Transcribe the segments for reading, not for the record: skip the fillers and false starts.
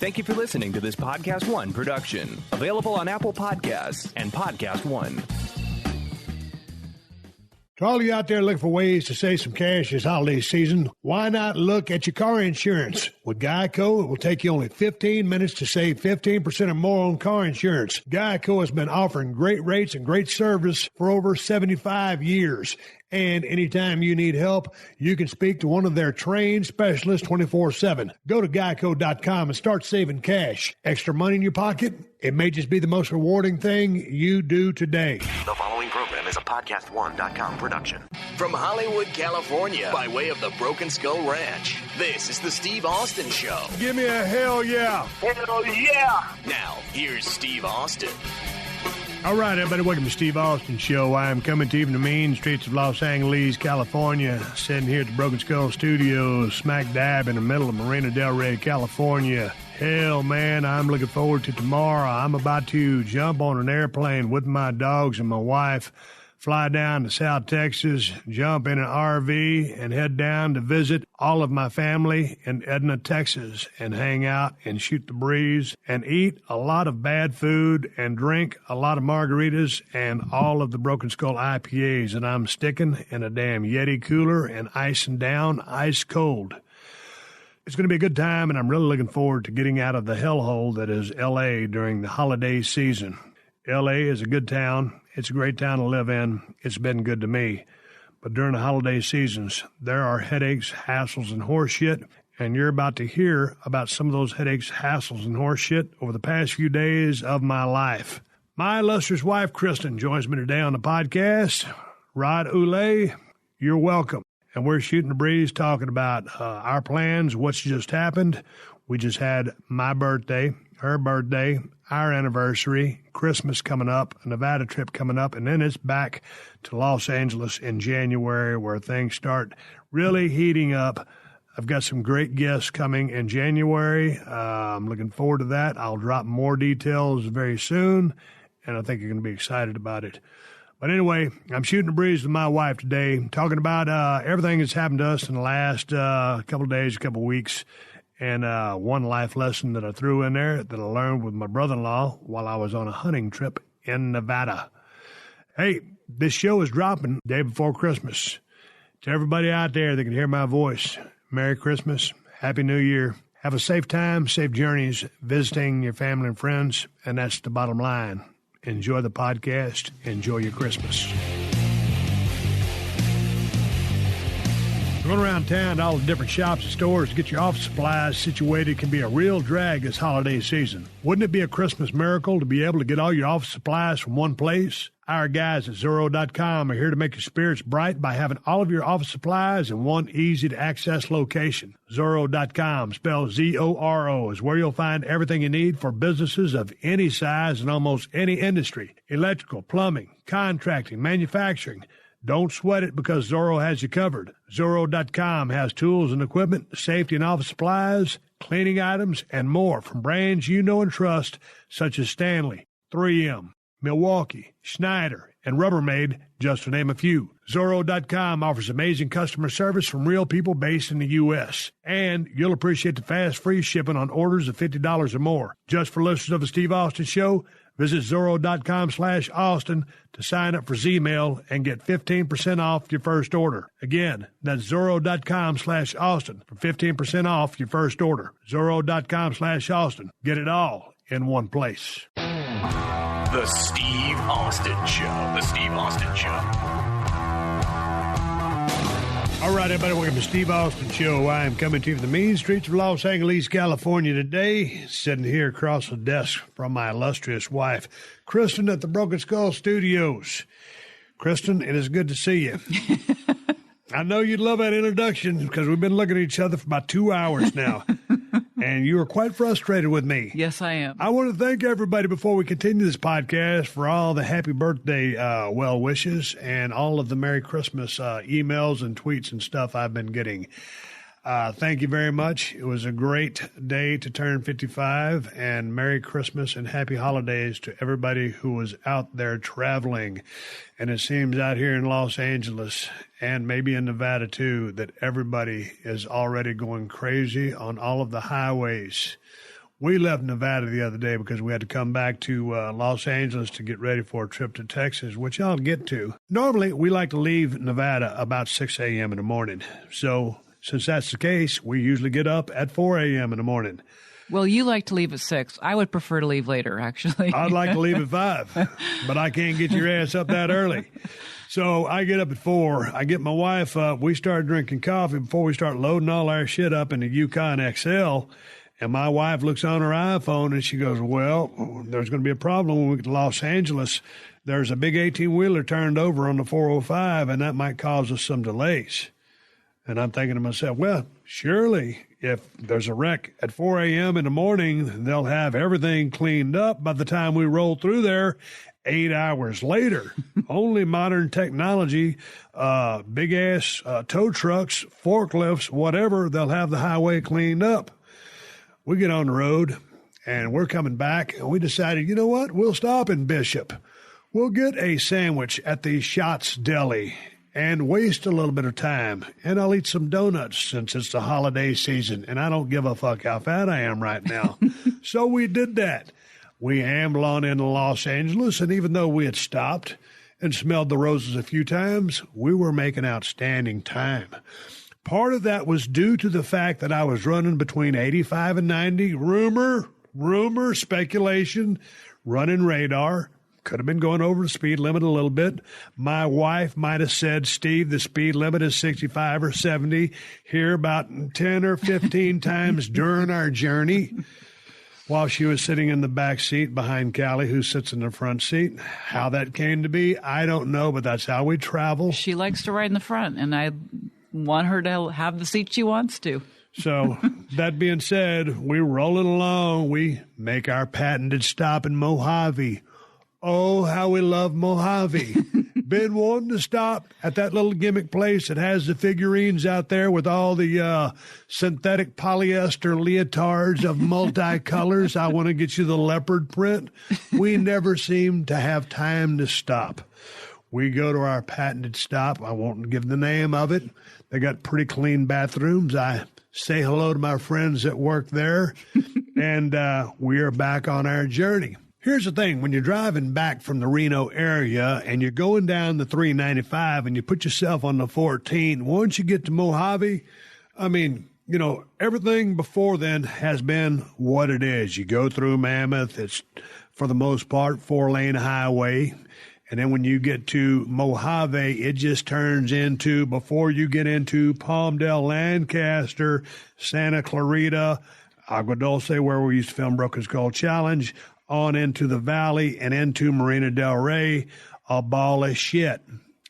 Thank you for listening to this PodcastOne production. Available on Apple Podcasts and PodcastOne. To all of you out there looking for ways to save some cash this holiday season, why not look at your car insurance? With Geico, it will take you only 15 minutes to save 15% or more on car insurance. Geico has been offering great rates and great service for over 75 years. And anytime you need help, you can speak to one of their trained specialists 24/7. Go to geico.com and start saving cash. Extra money in your pocket? It may just be the most rewarding thing you do today. The following program is a PodcastOne.com production. From Hollywood, California, by way of the Broken Skull Ranch, this is the Steve Austin Show. Give me a hell yeah. Hell yeah! Now, here's Steve Austin. All right, everybody, welcome to Steve Austin Show. I am coming to you from the mean streets of Los Angeles, California, sitting here at the Broken Skull Studios, smack dab in the middle of Marina Del Rey, California. Hell, man, I'm looking forward to tomorrow. I'm about to jump on an airplane with my dogs and my wife, fly down to South Texas, jump in an RV, and head down to visit all of my family in Edna, Texas, and hang out and shoot the breeze and eat a lot of bad food and drink a lot of margaritas and all of the Broken Skull IPAs that I'm sticking in a damn Yeti cooler and icing down ice cold. It's going to be a good time, and I'm really looking forward to getting out of the hellhole that is L.A. during the holiday season. L.A. is a good town. It's a great town to live in. It's been good to me. But during the holiday seasons, there are headaches, hassles, and horse shit, and you're about to hear about some of those headaches, hassles, and horse shit over the past few days of my life. My illustrious wife, Kristen, joins me today on the podcast. Rod Oulet, you're welcome. And we're shooting the breeze talking about our plans, what's just happened. We just had my birthday, her birthday, our anniversary, Christmas coming up, a Nevada trip coming up, and then it's back to Los Angeles in January where things start really heating up. I've got some great guests coming in January. I'm looking forward to that. I'll drop more details very soon, and I think you're going to be excited about it. But anyway, I'm shooting the breeze with my wife today, talking about everything that's happened to us in the last couple of days, couple of weeks. And one life lesson that I threw in there that I learned with my brother-in-law while I was on a hunting trip in Nevada. Hey, this show is dropping the day before Christmas. To everybody out there that can hear my voice, Merry Christmas, Happy New Year. Have a safe time, safe journeys, visiting your family and friends, and that's the bottom line. Enjoy the podcast. Enjoy your Christmas. Going around town to all the different shops and stores to get your office supplies situated can be a real drag this holiday season. Wouldn't it be a Christmas miracle to be able to get all your office supplies from one place? Our guys at Zorro.com are here to make your spirits bright by having all of your office supplies in one easy-to-access location. Zorro.com, spelled Z-O-R-O, is where you'll find everything you need for businesses of any size and almost any industry. Electrical, plumbing, contracting, manufacturing. Don't sweat it because Zorro has you covered. Zorro.com has tools and equipment, safety and office supplies, cleaning items, and more from brands you know and trust, such as Stanley, 3M, Milwaukee, Schneider, and Rubbermaid, just to name a few. Zorro.com offers amazing customer service from real people based in the U.S. And you'll appreciate the fast, free shipping on orders of $50 or more. Just for listeners of the Steve Austin Show, visit Zorro.com/Austin to sign up for Z-Mail and get 15% off your first order. Again, that's Zorro.com/Austin for 15% off your first order. Zorro.com/Austin. Get it all in one place. The Steve Austin Show. The Steve Austin Show. All right, everybody, welcome to Steve Austin Show. I am coming to you from the mean streets of Los Angeles, California today, sitting here across the desk from my illustrious wife, Kristen, at the Broken Skull Studios. Kristen, it is good to see you. I know you'd love that introduction because we've been looking at each other for about 2 hours now. And you are quite frustrated with me. Yes, I am. I want to thank everybody before we continue this podcast for all the happy birthday well wishes and all of the Merry Christmas emails and tweets and stuff I've been getting. Thank you very much. It was a great day to turn 55, and Merry Christmas and Happy Holidays to everybody who was out there traveling. And it seems out here in Los Angeles and maybe in Nevada too that everybody is already going crazy on all of the highways We left Nevada the other day because we had to come back to Los Angeles to get ready for a trip to Texas, which I'll get to. Normally, we like to leave Nevada about 6 a.m. in the morning. So since that's the case, we usually get up at 4 a.m. in the morning. Well, you like to leave at 6. I would prefer to leave later, actually. I'd like to leave at 5, but I can't get your ass up that early. So I get up at 4. I get my wife up. We start drinking coffee before we start loading all our shit up in the Yukon XL. And my wife looks on her iPhone and she goes, well, there's going to be a problem when we get to Los Angeles. There's a big 18-wheeler turned over on the 405, and that might cause us some delays. And I'm thinking to myself, well, surely if there's a wreck at 4 a.m. in the morning, they'll have everything cleaned up by the time we roll through there 8 hours later. Only modern technology, big-ass tow trucks, forklifts, whatever, they'll have the highway cleaned up. We get on the road, and we're coming back, and we decided, you know what? We'll stop in Bishop. We'll get a sandwich at the Schatz Deli and waste a little bit of time. And I'll eat some donuts since it's the holiday season, and I don't give a fuck how fat I am right now. So we did that. We ambled on into Los Angeles, and even though we had stopped and smelled the roses a few times, we were making outstanding time. Part of that was due to the fact that I was running between 85 and 90. Rumor, speculation, running radar. Could have been going over the speed limit a little bit. My wife might have said, Steve, the speed limit is 65 or 70 here about 10 or 15 times during our journey while she was sitting in the back seat behind Callie, who sits in the front seat. How that came to be, I don't know, but that's how we travel. She likes to ride in the front, and I want her to have the seat she wants to. So that being said, we're rolling along. We make our patented stop in Mojave. Oh, how we love Mojave. Been wanting to stop at that little gimmick place that has the figurines out there with all the synthetic polyester leotards of multicolors. I want to get you the leopard print. We never seem to have time to stop. We go to our patented stop. I won't give the name of it. They got pretty clean bathrooms. I say hello to my friends that work there, and we are back on our journey. Here's the thing. When you're driving back from the Reno area and you're going down the 395 and you put yourself on the 14, once you get to Mojave, I mean, you know, everything before then has been what it is. You go through Mammoth. It's, for the most part, 4-lane highway. And then when you get to Mojave, it just turns into, before you get into Palmdale, Lancaster, Santa Clarita, Agua Dulce, where we used to film Broken Skull Challenge, on into the valley and into Marina Del Rey, a ball of shit.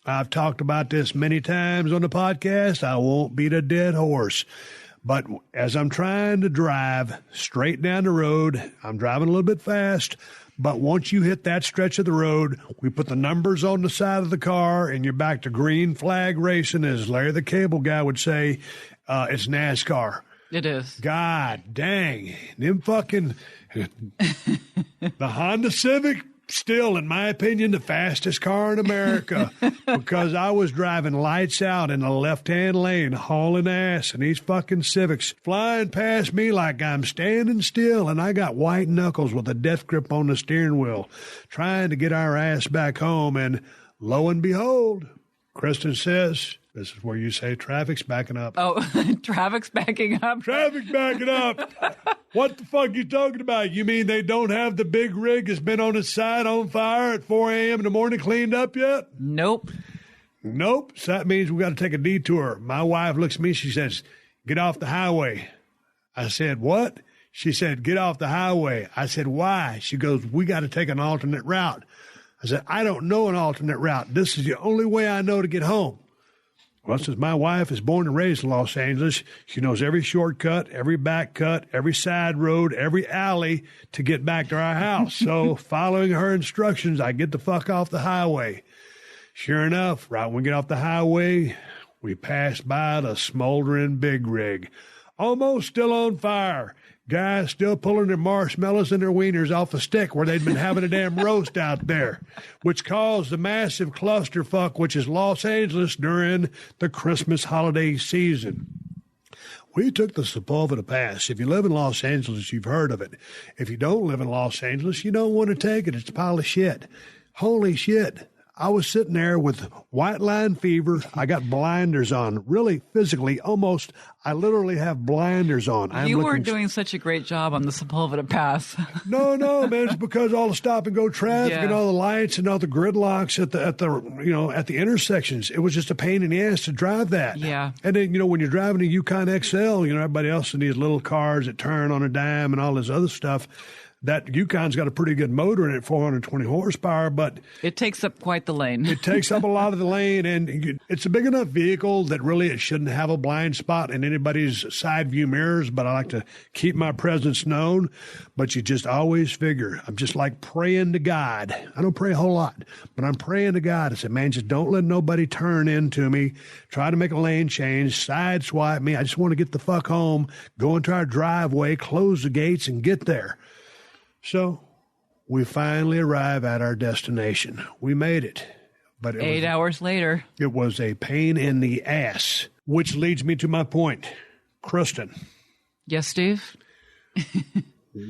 I've talked about this many times on the podcast. I won't beat a dead horse. But as I'm trying to drive straight down the road, I'm driving a little bit fast. But once you hit that stretch of the road, we put the numbers on the side of the car, and you're back to green flag racing, as Larry the Cable Guy would say. It's NASCAR. It is. God dang. Them fucking... The Honda Civic, still, in my opinion, the fastest car in America, because I was driving lights out in the left-hand lane, hauling ass, and these fucking Civics flying past me like I'm standing still, and I got white knuckles with a death grip on the steering wheel, trying to get our ass back home, and lo and behold, Kristen says... This is where you say traffic's backing up. Oh, traffic's backing up? Traffic's backing up. What the fuck you talking about? You mean they don't have the big rig that's been on its side on fire at 4 a.m. in the morning cleaned up yet? Nope. So that means we got to take a detour. My wife looks at me. She says, get off the highway. I said, what? She said, get off the highway. I said, why? She goes, we got to take an alternate route. I said, I don't know an alternate route. This is the only way I know to get home. Well, since my wife is born and raised in Los Angeles, she knows every shortcut, every back cut, every side road, every alley to get back to our house. So following her instructions, I get the fuck off the highway. Sure enough, right when we get off the highway, we pass by the smoldering big rig, almost still on fire. Guys still pulling their marshmallows and their wieners off a stick where they'd been having a damn roast out there, which caused the massive clusterfuck, which is Los Angeles during the Christmas holiday season. We took the Sepulveda Pass. If you live in Los Angeles, you've heard of it. If you don't live in Los Angeles, you don't want to take it. It's a pile of shit. Holy shit. I was sitting there with white line fever. I got blinders on, really physically, almost. I literally have blinders on. You weren't doing such a great job on the Sepulveda Pass. No, man. It's because all the stop and go traffic and all the lights and all the gridlocks at the intersections. It was just a pain in the ass to drive that. Yeah. And then, when you're driving a Yukon XL, everybody else in these little cars that turn on a dime and all this other stuff. That Yukon's got a pretty good motor in it, 420 horsepower, but it takes up quite the lane. It takes up a lot of the lane, and it's a big enough vehicle that really it shouldn't have a blind spot in anybody's side view mirrors, but I like to keep my presence known. But you just always figure, I'm just like praying to God. I don't pray a whole lot, but I'm praying to God. I said, man, just don't let nobody turn into me, try to make a lane change, side swipe me. I just want to get the fuck home, go into our driveway, close the gates, and get there. So we finally arrive at our destination. We made it. But 8 hours later. It was a pain in the ass, which leads me to my point. Kristen. Yes, Steve?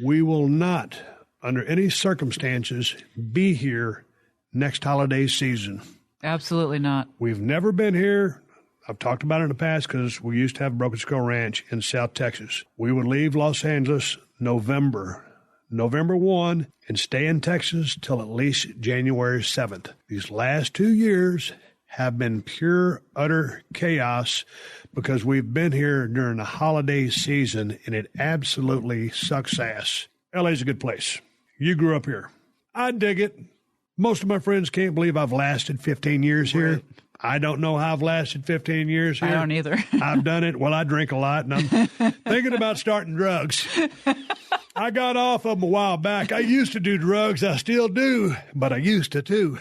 We will not, under any circumstances, be here next holiday season. Absolutely not. We've never been here. I've talked about it in the past because we used to have Broken Skull Ranch in South Texas. We would leave Los Angeles November 1 and stay in Texas till at least January 7th. These last 2 years have been pure, utter chaos because we've been here during the holiday season and it absolutely sucks ass. LA's a good place. You grew up here. I dig it. Most of my friends can't believe I've lasted 15 years here. Right. I don't know how I've lasted 15 years here. I don't either. I've done it. Well, I drink a lot, and I'm thinking about starting drugs. I got off of them a while back. I used to do drugs. I still do, but I used to, too.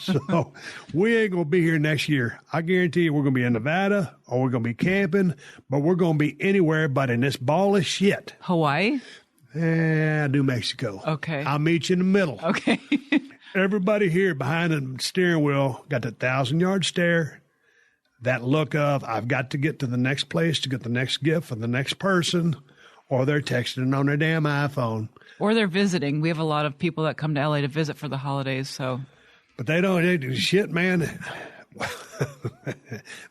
So we ain't going to be here next year. I guarantee you we're going to be in Nevada or we're going to be camping, but we're going to be anywhere but in this ball of shit. Hawaii? New Mexico. Okay. I'll meet you in the middle. Okay. Everybody here behind the steering wheel got that 1,000-yard stare, that look of, I've got to get to the next place to get the next gift for the next person, or they're texting on their damn iPhone. Or they're visiting. We have a lot of people that come to LA to visit for the holidays, so. But they do shit, man.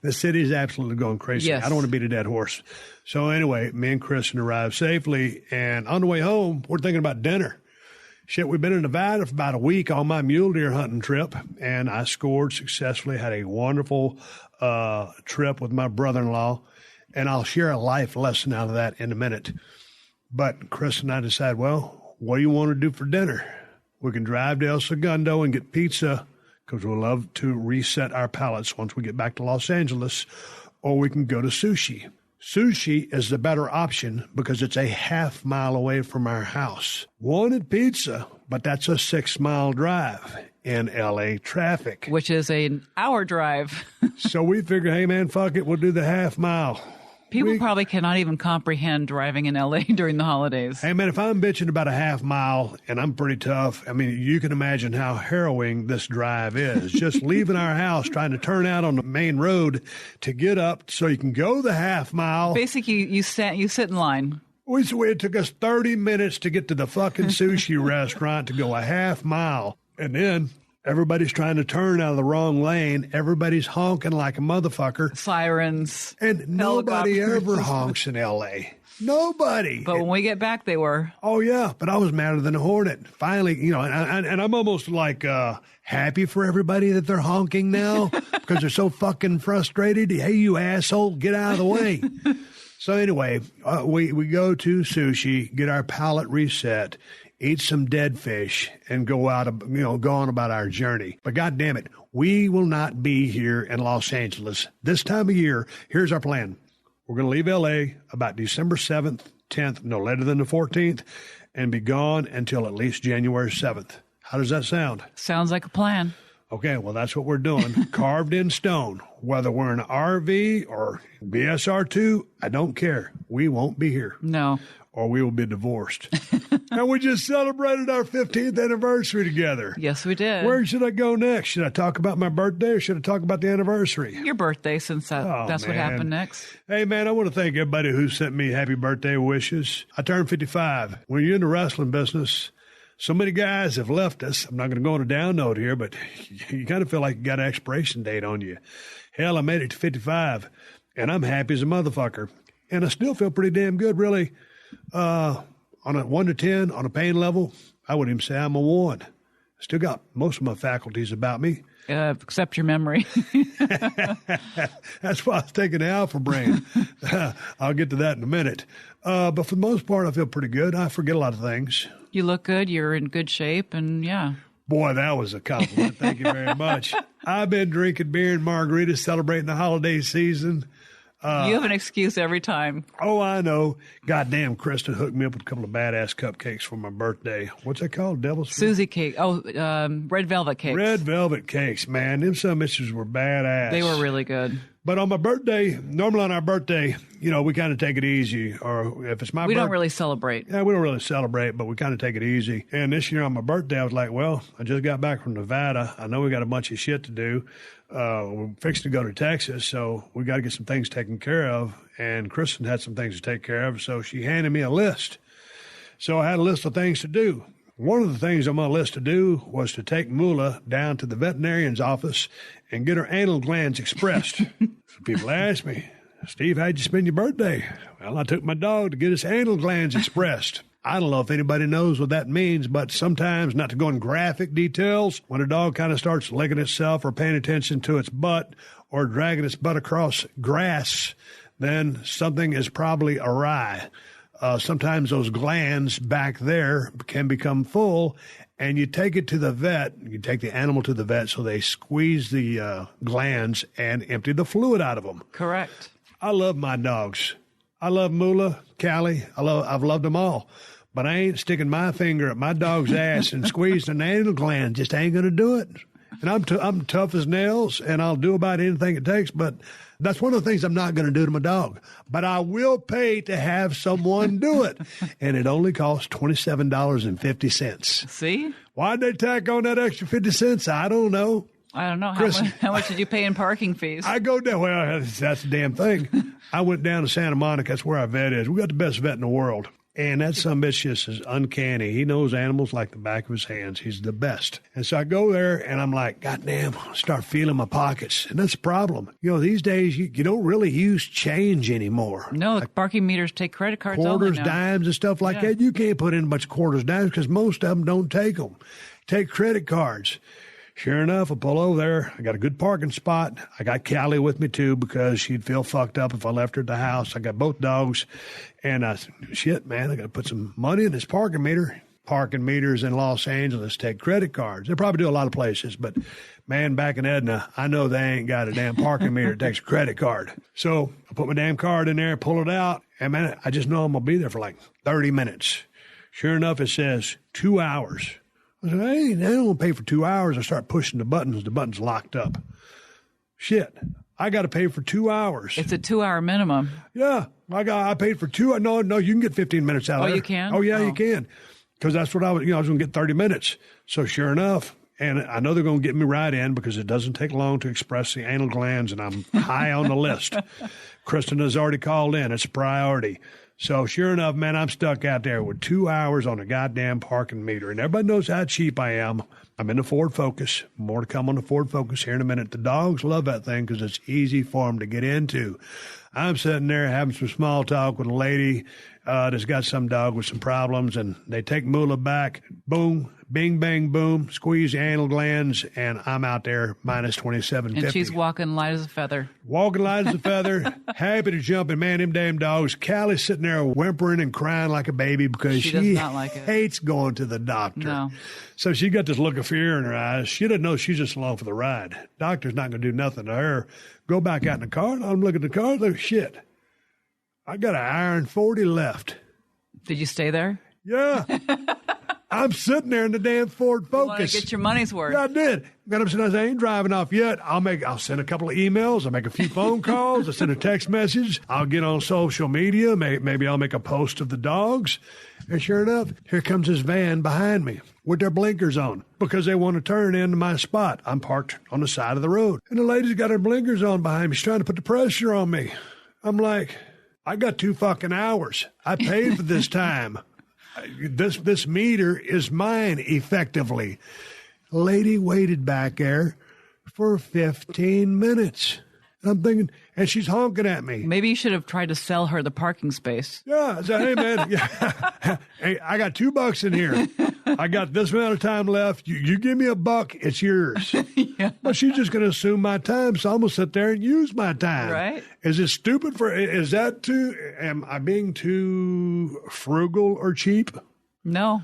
The city's absolutely going crazy. Yes. I don't want to beat a dead horse. So anyway, me and Kristen arrived safely, and on the way home, we're thinking about dinner. Shit, we've been in Nevada for about a week on my mule deer hunting trip, and I scored successfully, had a wonderful trip with my brother-in-law, and I'll share a life lesson out of that in a minute. But Chris and I decided, well, what do you want to do for dinner? We can drive to El Segundo and get pizza because we love to reset our palates once we get back to Los Angeles, or we can go to sushi. Sushi is the better option because it's a half-mile away from our house. Wanted pizza, but that's a 6-mile drive in L.A. traffic. Which is an hour drive. So we figured, hey, man, fuck it, we'll do the half-mile. People probably cannot even comprehend driving in L.A. during the holidays. Hey, man, if I'm bitching about a half-mile and I'm pretty tough, I mean, you can imagine how harrowing this drive is. Just leaving our house, trying to turn out on the main road to get up so you can go the half-mile. Basically, you sit in line. It took us 30 minutes to get to the fucking sushi restaurant to go a half-mile. And then everybody's trying to turn out of the wrong lane. Everybody's honking like a motherfucker. Sirens. And nobody ever honks in L.A. Nobody. But when we get back, they were. Oh, yeah. But I was madder than a hornet. Finally, and I'm almost like happy for everybody that they're honking now because they're so fucking frustrated. Hey, you asshole, get out of the way. So anyway, we go to sushi, get our palate reset, eat some dead fish, and go on about our journey. But God damn it, we will not be here in Los Angeles this time of year. Here's our plan. We're going to leave L.A. about December 7th, 10th, no later than the 14th, and be gone until at least January 7th. How does that sound? Sounds like a plan. Okay, well, that's what we're doing. Carved in stone. Whether we're in an RV or BSR2, I don't care. We won't be here. No. Or we will be divorced. And we just celebrated our 15th anniversary together. Yes, we did. Where should I go next? Should I talk about my birthday or should I talk about the anniversary? Your birthday, since that's what happened next. Hey, man, I want to thank everybody who sent me happy birthday wishes. I turned 55. When you're in the wrestling business, so many guys have left us. I'm not going to go on a down note here, but you kind of feel like you got an expiration date on you. Hell, I made it to 55, and I'm happy as a motherfucker. And I still feel pretty damn good, really. On a 1 to 10, on a pain level, I wouldn't even say I'm a 1. I still got most of my faculties about me. Except your memory. That's why I was taking the alpha brain. I'll get to that in a minute. But for the most part, I feel pretty good. I forget a lot of things. You look good. You're in good shape. And yeah. Boy, that was a compliment. Thank you very much. I've been drinking beer and margaritas, celebrating the holiday season. You have an excuse every time. Oh, I know. Goddamn, Kristen hooked me up with a couple of badass cupcakes for my birthday. What's that called? Devil's food? Susie cake. Oh, red velvet cakes. Red velvet cakes, man. Them some bitches were badass. They were really good. But on my birthday, normally on our birthday, we kind of take it easy. Or if it's my birthday. We don't really celebrate. Yeah, we don't really celebrate, but we kind of take it easy. And this year on my birthday, I was like, well, I just got back from Nevada. I know we got a bunch of shit to do. We're fixing to go to Texas, so we got to get some things taken care of. And Kristen had some things to take care of, so she handed me a list. So I had a list of things to do. One of the things on my list to do was to take Mula down to the veterinarian's office and get her anal glands expressed. So people ask me, Steve, how'd you spend your birthday? Well, I took my dog to get his anal glands expressed. I don't know if anybody knows what that means, but sometimes, not to go in graphic details, when a dog kind of starts licking itself or paying attention to its butt or dragging its butt across grass, then something is probably awry. Sometimes those glands back there can become full, and you take it to the vet. You take the animal to the vet so they squeeze the glands and empty the fluid out of them. Correct. I love my dogs. I love Mula, Callie. I've loved them all. But I ain't sticking my finger up my dog's ass and squeezing an anal gland. Just ain't going to do it. And I'm tough as nails, and I'll do about anything it takes, but that's one of the things I'm not going to do to my dog. But I will pay to have someone do it. And it only costs $27.50. See? Why'd they tack on that extra 50 cents? I don't know. I don't know. How much did you pay in parking fees? I go down. Well, that's the damn thing. I went down to Santa Monica. That's where our vet is. We got the best vet in the world. And that sumbitch just is uncanny. He knows animals like the back of his hands. He's the best. And so I go there, and I'm like, goddamn, start feeling my pockets. And that's the problem. These days, you don't really use change anymore. No, like parking meters take credit cards quarters, dimes, and stuff like that. You can't put in a bunch of quarters, dimes, because most of them don't take them. Take credit cards. Sure enough, I pull over there. I got a good parking spot. I got Callie with me, too, because she'd feel fucked up if I left her at the house. I got both dogs. And I said, shit, man, I got to put some money in this parking meter. Parking meters in Los Angeles take credit cards. They probably do a lot of places, but, man, back in Edna, I know they ain't got a damn parking meter that takes a credit card. So I put my damn card in there, pull it out, and, man, I just know I'm going to be there for like 30 minutes. Sure enough, it says 2 hours. I said, I don't want to pay for 2 hours. I start pushing the buttons. The button's locked up. Shit. I got to pay for 2 hours. It's a 2 hour minimum. Yeah. I paid for 2. No, you can get 15 minutes out of there. Oh, you can? Oh, yeah, you can. Because that's what I was going to get 30 minutes. So sure enough, and I know they're going to get me right in because it doesn't take long to express the anal glands, and I'm high on the list. Kristen has already called in. It's a priority. So sure enough, man, I'm stuck out there with 2 hours on a goddamn parking meter. And everybody knows how cheap I am. I'm in the Ford Focus. More to come on the Ford Focus here in a minute. The dogs love that thing because it's easy for them to get into. I'm sitting there having some small talk with a lady that's got some dog with some problems, and they take Mula back. Boom, bing, bang, boom, squeeze the anal glands, and I'm out there minus $27.50. And she's walking light as a feather. Walking light as a feather, happy to jump, and man, them damn dogs. Callie's sitting there whimpering and crying like a baby because she does not like it. Hates going to the doctor. No. So she got this look of fear in her eyes. She doesn't know she's just along for the ride. Doctor's not going to do nothing to her. Go back out in the car. I'm looking at the car. Look, shit. I got an iron 40 left. Did you stay there? Yeah. I'm sitting there in the damn Ford Focus. You want to get your money's worth. Yeah, I did. Got up and I ain't driving off yet. I'll send a couple of emails. I'll make a few phone calls. I'll send a text message. I'll get on social media. Maybe I'll make a post of the dogs. And sure enough, here comes this van behind me with their blinkers on because they want to turn into my spot. I'm parked on the side of the road. And the lady's got her blinkers on behind me. She's trying to put the pressure on me. I'm like, I got 2 fucking hours. I paid for this time. This meter is mine, effectively. Lady waited back there for 15 minutes. And I'm thinking, and she's honking at me. Maybe you should have tried to sell her the parking space. Yeah, I said, hey, man, hey, I got $2 in here. I got this amount of time left. You give me $1, it's yours. Yeah. But she's just going to assume my time, so I'm going to sit there and use my time. Right. Is it stupid is that too, am I being too frugal or cheap? No.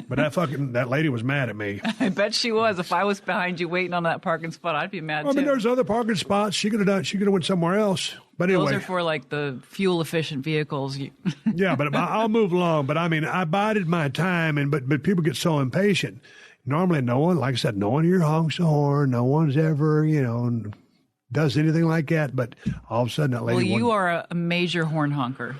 But that lady was mad at me. I bet she was. If I was behind you waiting on that parking spot, I'd be mad too. I mean, there's other parking spots. She could have went somewhere else. But anyway. Those are for like the fuel efficient vehicles. Yeah, but I'll move along. But I mean, I bided my time, but people get so impatient. Normally, no one, like I said, no one here honks the horn. No one's ever, does anything like that. But all of a sudden, that lady. Well, you are a major horn honker.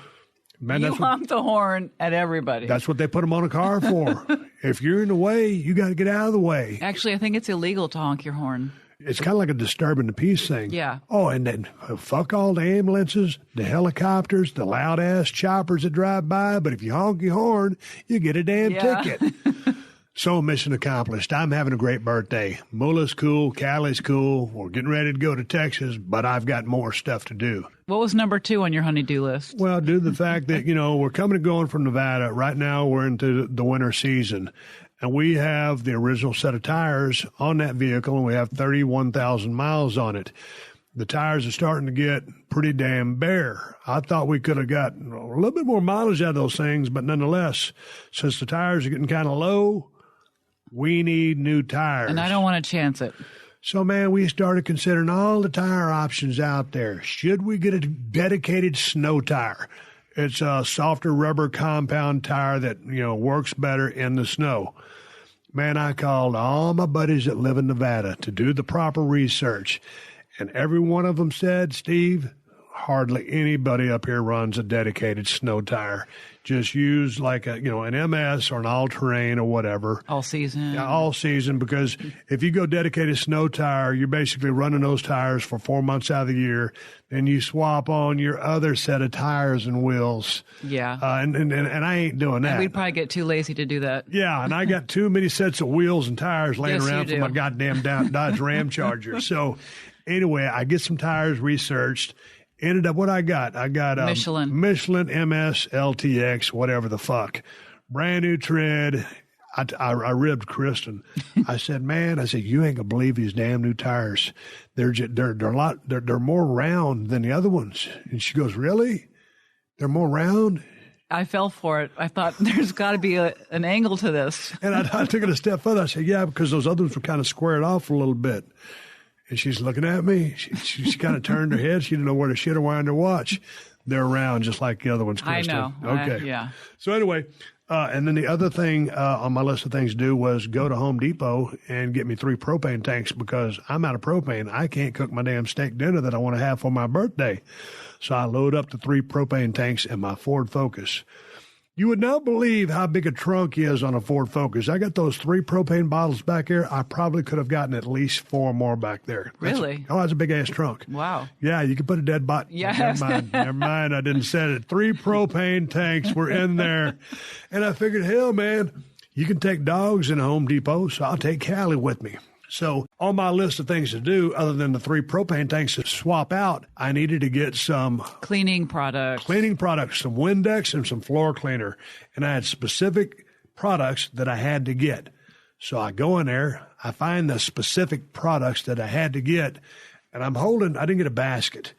Man, you honk the horn at everybody. That's what they put them on a car for. If you're in the way, you got to get out of the way. Actually, I think it's illegal to honk your horn. It's kind of like a disturbing the peace thing. Yeah. Oh, and then fuck all the ambulances, the helicopters, the loud-ass choppers that drive by. But if you honk your horn, you get a damn ticket. So mission accomplished. I'm having a great birthday. Mullah's cool. Callie's cool. We're getting ready to go to Texas, but I've got more stuff to do. What was number 2 on your honey-do list? Well, due to the fact that, we're coming and going from Nevada. Right now, we're into the winter season. And we have the original set of tires on that vehicle, and we have 31,000 miles on it. The tires are starting to get pretty damn bare. I thought we could have got a little bit more mileage out of those things, but nonetheless, since the tires are getting kind of low, we need new tires. And I don't want to chance it. So, man, we started considering all the tire options out there. Should we get a dedicated snow tire? It's a softer rubber compound tire that, works better in the snow. Man, I called all my buddies that live in Nevada to do the proper research. And every one of them said, Steve, hardly anybody up here runs a dedicated snow tire. Just use like an MS or an all-terrain or whatever. All season. Yeah, all season, because if you go dedicated snow tire, you're basically running those tires for 4 months out of the year. Then you swap on your other set of tires and wheels. Yeah. And I ain't doing that. And we'd probably get too lazy to do that. Yeah, and I got too many sets of wheels and tires laying around for my goddamn Dodge Ram Charger. So anyway, I get some tires researched. Ended up what I got. I got Michelin MS LTX, whatever the fuck. Brand new tread. I ribbed Kristen. I said, man, you ain't gonna believe these damn new tires. They're more round than the other ones. And she goes, really? They're more round? I fell for it. I thought there's got to be an angle to this. And I took it a step further. I said, yeah, because those others were kind of squared off a little bit. And she's looking at me. She kind of turned her head. She didn't know where to shit or wind her watch. They're round just like the other ones, Kristen. I know. Okay. Yeah. So anyway, and then the other thing on my list of things to do was go to Home Depot and get me 3 propane tanks because I'm out of propane. I can't cook my damn steak dinner that I want to have for my birthday. So I load up the 3 propane tanks in my Ford Focus. You would not believe how big a trunk is on a Ford Focus. I got those 3 propane bottles back there. I probably could have gotten at least 4 more back there. Really? That's a big-ass trunk. Wow. Yeah, you could put a dead body. Yeah. Never mind. I didn't say it. 3 propane tanks were in there. And I figured, hell, man, you can take dogs in Home Depot, so I'll take Callie with me. So on my list of things to do, other than the 3 propane tanks to swap out, I needed to get some cleaning products, some Windex and some floor cleaner. And I had specific products that I had to get. So I go in there, I find the specific products that I had to get, and I didn't get a basket.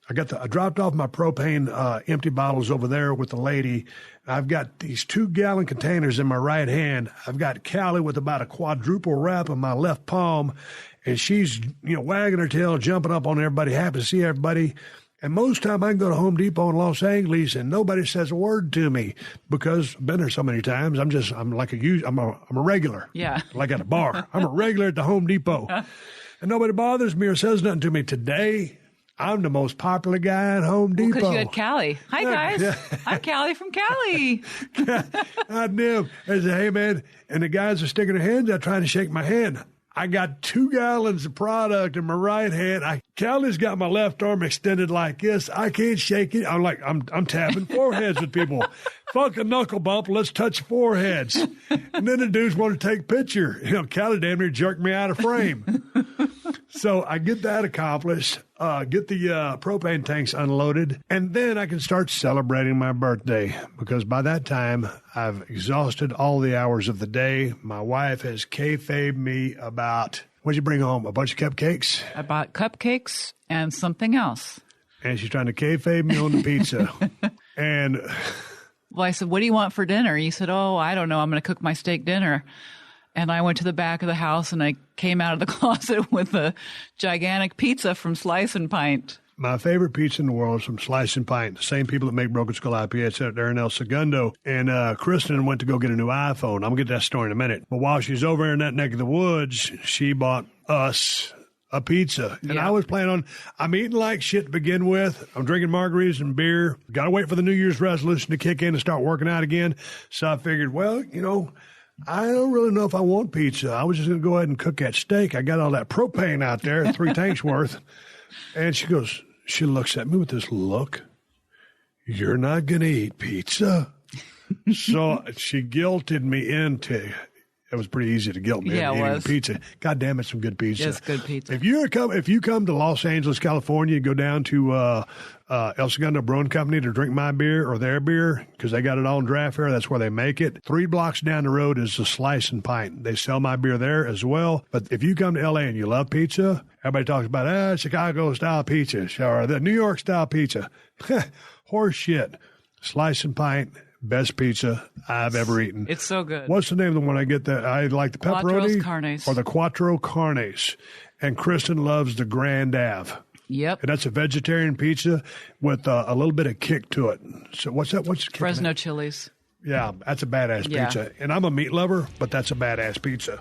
I dropped off my propane empty bottles over there with the lady. I've got these 2-gallon containers in my right hand. I've got Callie with about a quadruple wrap in my left palm, and she's wagging her tail, jumping up on everybody, happy to see everybody. And most time I can go to Home Depot in Los Angeles and nobody says a word to me because I've been there so many times. I'm a regular. Yeah. Like at a bar. I'm a regular at the Home Depot. And nobody bothers me or says nothing to me. Today, I'm the most popular guy at Home Depot. Because you had Callie. Hi, guys. I'm Callie from Cali. I knew. I said, hey, man. And the guys are sticking their hands out trying to shake my hand. I got 2 gallons of product in my right hand. Callie's got my left arm extended like this. I can't shake it. I'm tapping foreheads with people. Fuck a knuckle bump. Let's touch foreheads. And then the dudes want to take a picture. Callie damn near jerked me out of frame. So I get that accomplished, get the propane tanks unloaded, and then I can start celebrating my birthday because by that time I've exhausted all the hours of the day. My wife has kayfabed me about, what'd you bring home, a bunch of cupcakes? I bought cupcakes and something else. And she's trying to kayfabe me on the pizza. And well, I said, what do you want for dinner? He said, oh, I don't know. I'm going to cook my steak dinner. And I went to the back of the house and I came out of the closet with a gigantic pizza from Slice and Pint. My favorite pizza in the world is from Slice and Pint, the same people that make Broken Skull IPA. It's out there in El Segundo. And Kristen went to go get a new iPhone. I'm going to get that story in a minute. But while she's over in that neck of the woods, she bought us a pizza. And I was planning on, I'm eating like shit to begin with. I'm drinking margaritas and beer. Got to wait for the New Year's resolution to kick in and start working out again. So I figured, well, I don't really know if I want pizza. I was just going to go ahead and cook that steak. I got all that propane out there, 3 tanks worth. And she looks at me with this look. You're not going to eat pizza? So she guilted me into, it was pretty easy to guilt me into eating pizza. God damn it, some good pizza. Yes, good pizza. If you come to Los Angeles, California, go down to El Segundo Brewing Company to drink my beer or their beer, because they got it all in draft here. That's where they make it. 3 blocks down the road is the Slice and Pint. They sell my beer there as well. But if you come to L.A. and you love pizza, everybody talks about Chicago-style pizza or the New York-style pizza. Horse shit. Slice and Pint. Best pizza I've ever eaten. It's so good. What's the name of the one I get? I like the pepperoni Carnes. Or the Quattro Carnes. And Kristen loves the Grand Ave. Yep. And that's a vegetarian pizza with a little bit of kick to it. So what's that? What's Fresno chilies. Yeah, that's a badass pizza. And I'm a meat lover, but that's a badass pizza.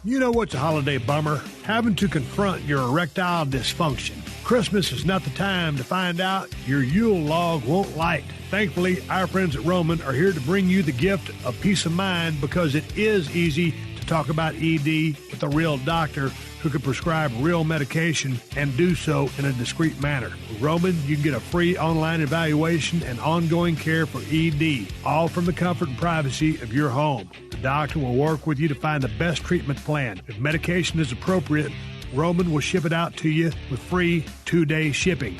You know what's a holiday bummer? Having to confront your erectile dysfunction. Christmas is not the time to find out your Yule log won't light. Thankfully, our friends at Roman are here to bring you the gift of peace of mind, because it is easy to talk about ED with a real doctor who can prescribe real medication and do so in a discreet manner. With Roman, you can get a free online evaluation and ongoing care for ED, all from the comfort and privacy of your home. The doctor will work with you to find the best treatment plan. If medication is appropriate, Roman will ship it out to you with free 2-day shipping.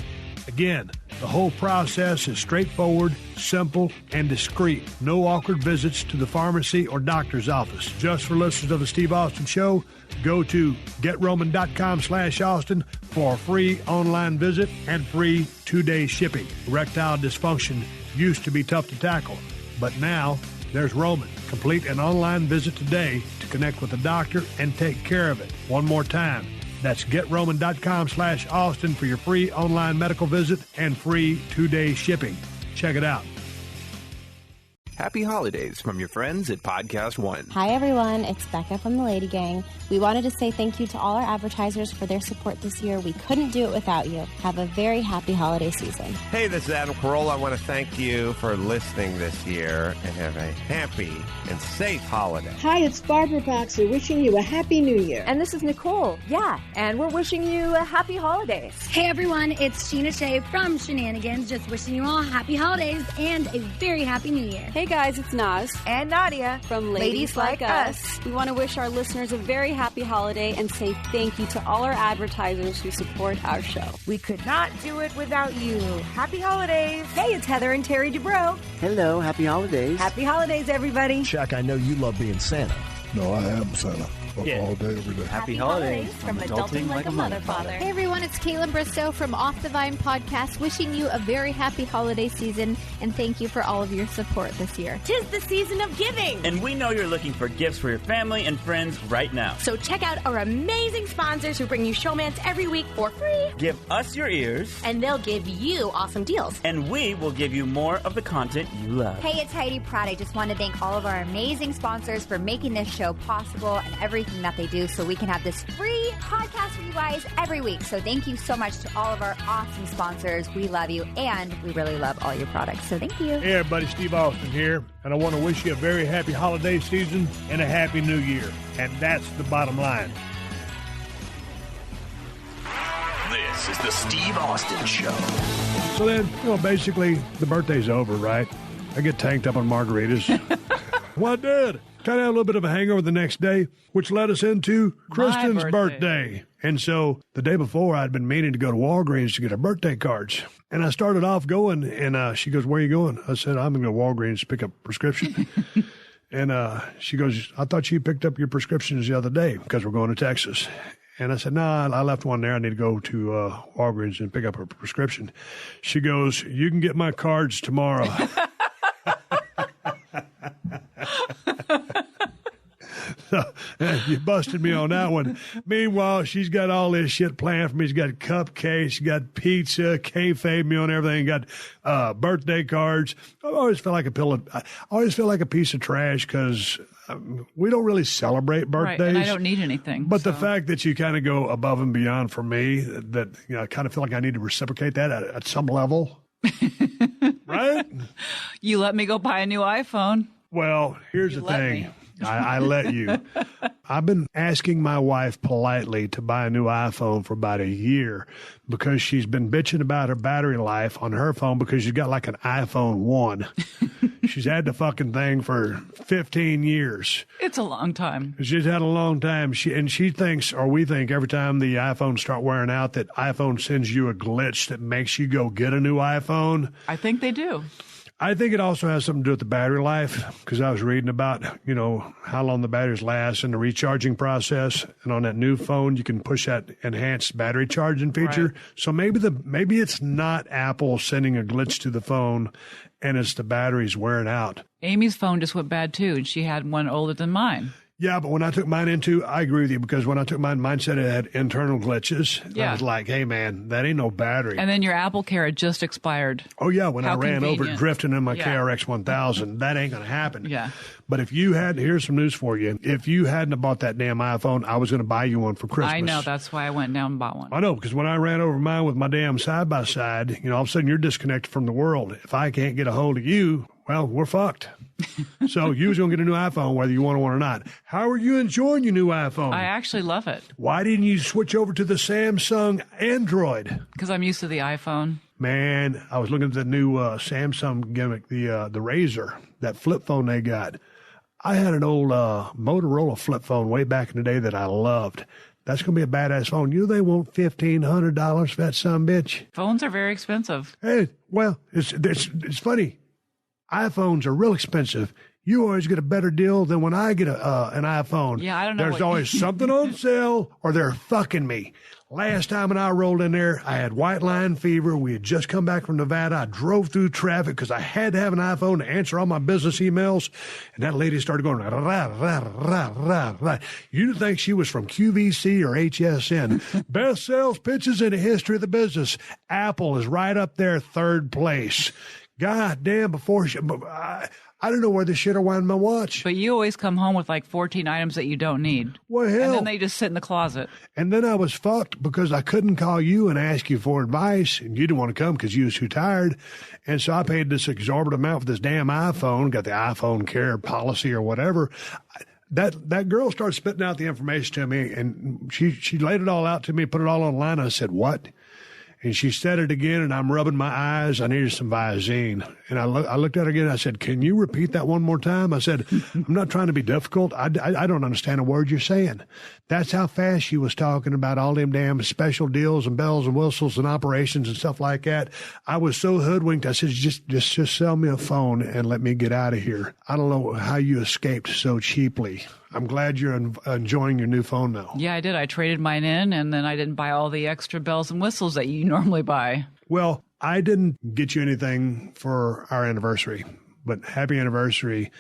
Again, the whole process is straightforward, simple, and discreet. No awkward visits to the pharmacy or doctor's office. Just for listeners of the Steve Austin Show, go to GetRoman.com/Austin for a free online visit and free 2-day shipping. Erectile dysfunction used to be tough to tackle, but now there's Roman. Complete an online visit today to connect with a doctor and take care of it. One more time. That's GetRoman.com/Austin for your free online medical visit and free 2-day shipping. Check it out. Happy holidays from your friends at PodcastOne. Hi, everyone. It's Becca from the Lady Gang. We wanted to say thank you to all our advertisers for their support this year. We couldn't do it without you. Have a very happy holiday season. Hey, this is Adam Carolla. I want to thank you for listening this year and have a happy and safe holiday. Hi, it's Barbara Boxer wishing you a happy new year. And this is Nicole. Yeah, and we're wishing you a happy holidays. Hey, everyone. It's Sheena Shea from Shenanigans. Just wishing you all happy holidays and a very happy new year. Hey, guys, it's Naz and Nadia from Ladies Like Us. We want to wish our listeners a very happy holiday and say thank you to all our advertisers who support our show. We could not do it without you. Happy holidays. Hey, it's Heather and Terry Dubrow. Hello, happy holidays. Happy holidays, everybody. Chuck, I know you love being Santa. No, I am Santa. All day, every day. Happy holidays from Adulting Like a Mother Father. Hey everyone, it's Caitlin Bristow from Off the Vine Podcast, wishing you a very happy holiday season, and thank you for all of your support this year. 'Tis the season of giving, and we know you're looking for gifts for your family and friends right now. So check out our amazing sponsors who bring you showmance every week for free. Give us your ears, and they'll give you awesome deals, and we will give you more of the content you love. Hey, it's Heidi Pratt. I just want to thank all of our amazing sponsors for making this show possible and every everything that they do so we can have this free podcast for you guys every week. So thank you so much to all of our awesome sponsors. We love you, and we really love all your products. So thank you. Hey, everybody, Steve Austin here, and I want to wish you a very happy holiday season and a happy new year. And that's the bottom line. This is the Steve Austin Show. So then, basically, the birthday's over, right? I get tanked up on margaritas. Well, I did. Kind of had a little bit of a hangover the next day, which led us into Kristen's birthday. And so the day before, I'd been meaning to go to Walgreens to get her birthday cards. And I started off going, and she goes, "Where are you going?" I said, "I'm going to go to Walgreens to pick up a prescription." And she goes, "I thought you picked up your prescriptions the other day because we're going to Texas." And I said, "No, I left one there. I need to go to Walgreens and pick up a prescription." She goes, "You can get my cards tomorrow." So, you busted me on that one. Meanwhile, she's got all this shit planned for me. She's got cupcakes, she's got pizza, kayfabe me on everything, got birthday cards. I always feel like a piece of trash because we don't really celebrate birthdays. Right, and I don't need anything. But the fact that you kind of go above and beyond for me, that I kind of feel like I need to reciprocate that at some level. Right? You let me go buy a new iPhone. Well, here's the thing. I let you. I've been asking my wife politely to buy a new iPhone for about a year because she's been bitching about her battery life on her phone because she's got like an iPhone 1. She's had the fucking thing for 15 years. It's a long time. She's had a long time. She thinks, or we think, every time the iPhones start wearing out that iPhone sends you a glitch that makes you go get a new iPhone. I think they do. I think it also has something to do with the battery life because I was reading about, how long the batteries last and the recharging process. And on that new phone, you can push that enhanced battery charging feature. Right. So maybe it's not Apple sending a glitch to the phone and it's the batteries wearing out. Amy's phone just went bad too, and she had one older than mine. Yeah, but when I took mine I agree with you because when I took mine said it had internal glitches. Yeah. I was like, hey, man, that ain't no battery. And then your Apple Care had just expired. Oh, yeah, when I ran over drifting in my KRX 1000. That ain't going to happen. Yeah. But here's some news for you. If you hadn't have bought that damn iPhone, I was going to buy you one for Christmas. I know. That's why I went down and bought one. I know, because when I ran over mine with my damn side-by-side, all of a sudden you're disconnected from the world. If I can't get a hold of you, well, we're fucked. So you was going to get a new iPhone whether you want one or not. How are you enjoying your new iPhone? I actually love it. Why didn't you switch over to the Samsung Android? Because I'm used to the iPhone. Man, I was looking at the new Samsung gimmick, the Razr, that flip phone they got. I had an old Motorola flip phone way back in the day that I loved. That's going to be a badass phone. They want $1,500 for that son bitch. Phones are very expensive. Hey, well, it's funny. iPhones are real expensive. You always get a better deal than when I get an iPhone. Yeah, I don't know. There's always something on sale or they're fucking me. Last time when I rolled in there, I had white line fever. We had just come back from Nevada. I drove through traffic because I had to have an iPhone to answer all my business emails. And that lady started going, rah, rah, rah, rah, rah. You'd think she was from QVC or HSN. Best sales pitches in the history of the business. Apple is right up there, third place. God damn, I don't know where this shit will wind my watch. But you always come home with like 14 items that you don't need. Well, hell. And then they just sit in the closet. And then I was fucked because I couldn't call you and ask you for advice. And you didn't want to come because you was too tired. And so I paid this exorbitant amount for this damn iPhone, got the iPhone Care policy or whatever. That girl started spitting out the information to me, and she laid it all out to me, put it all online. I said, what? And she said it again, and I'm rubbing my eyes. I needed some Visine. And I looked at her again. I said, can you repeat that one more time? I said, I'm not trying to be difficult. I don't understand a word you're saying. That's how fast she was talking about all them damn special deals and bells and whistles and operations and stuff like that. I was so hoodwinked. I said, just sell me a phone and let me get out of here. I don't know how you escaped so cheaply. I'm glad you're enjoying your new phone now. Yeah, I did. I traded mine in, and then I didn't buy all the extra bells and whistles that you normally buy. Well, I didn't get you anything for our anniversary, but happy anniversary.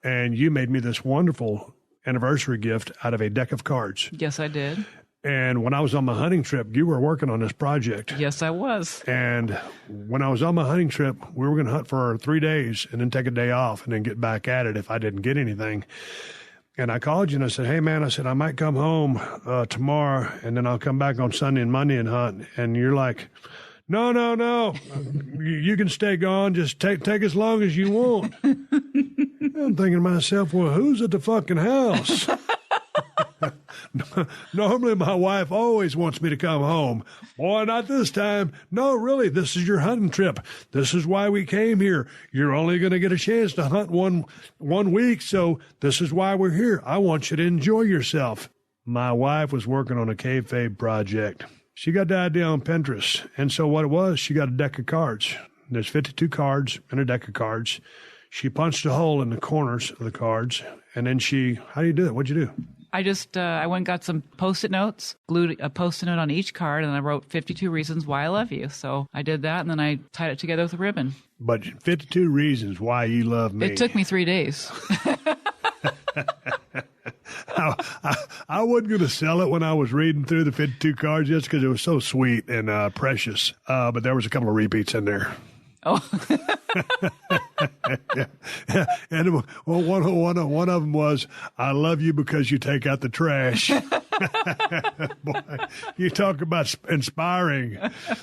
And you made me this wonderful anniversary gift out of a deck of cards. Yes, I did. And when I was on my hunting trip, you were working on this project. Yes, I was. And when I was on my hunting trip, we were going to hunt for 3 days and then take a day off and then get back at it if I didn't get anything. And I called you and I said, hey, man, I said, I might come home tomorrow and then I'll come back on Sunday and Monday and hunt. And you're like, no. You can stay gone. Just take as long as you want. I'm thinking to myself, well, who's at the fucking house? Normally, my wife always wants me to come home. Boy, not this time. No, really, this is your hunting trip. This is why we came here. You're only going to get a chance to hunt one week, so this is why we're here. I want you to enjoy yourself. My wife was working on a kayfabe project. She got the idea on Pinterest, and so what it was, she got a deck of cards. There's 52 cards in a deck of cards. She punched a hole in the corners of the cards, and then how do you do it? What'd you do? I just, I went and got some Post-it notes, glued a Post-it note on each card, and I wrote 52 reasons why I love you. So I did that, and then I tied it together with a ribbon. But 52 reasons why you love me. It took me 3 days. I wasn't going to sell it when I was reading through the 52 cards just because it was so sweet and precious. But there was a couple of repeats in there. Oh. Yeah. And one of them was, I love you because you take out the trash. Boy, you talk about inspiring.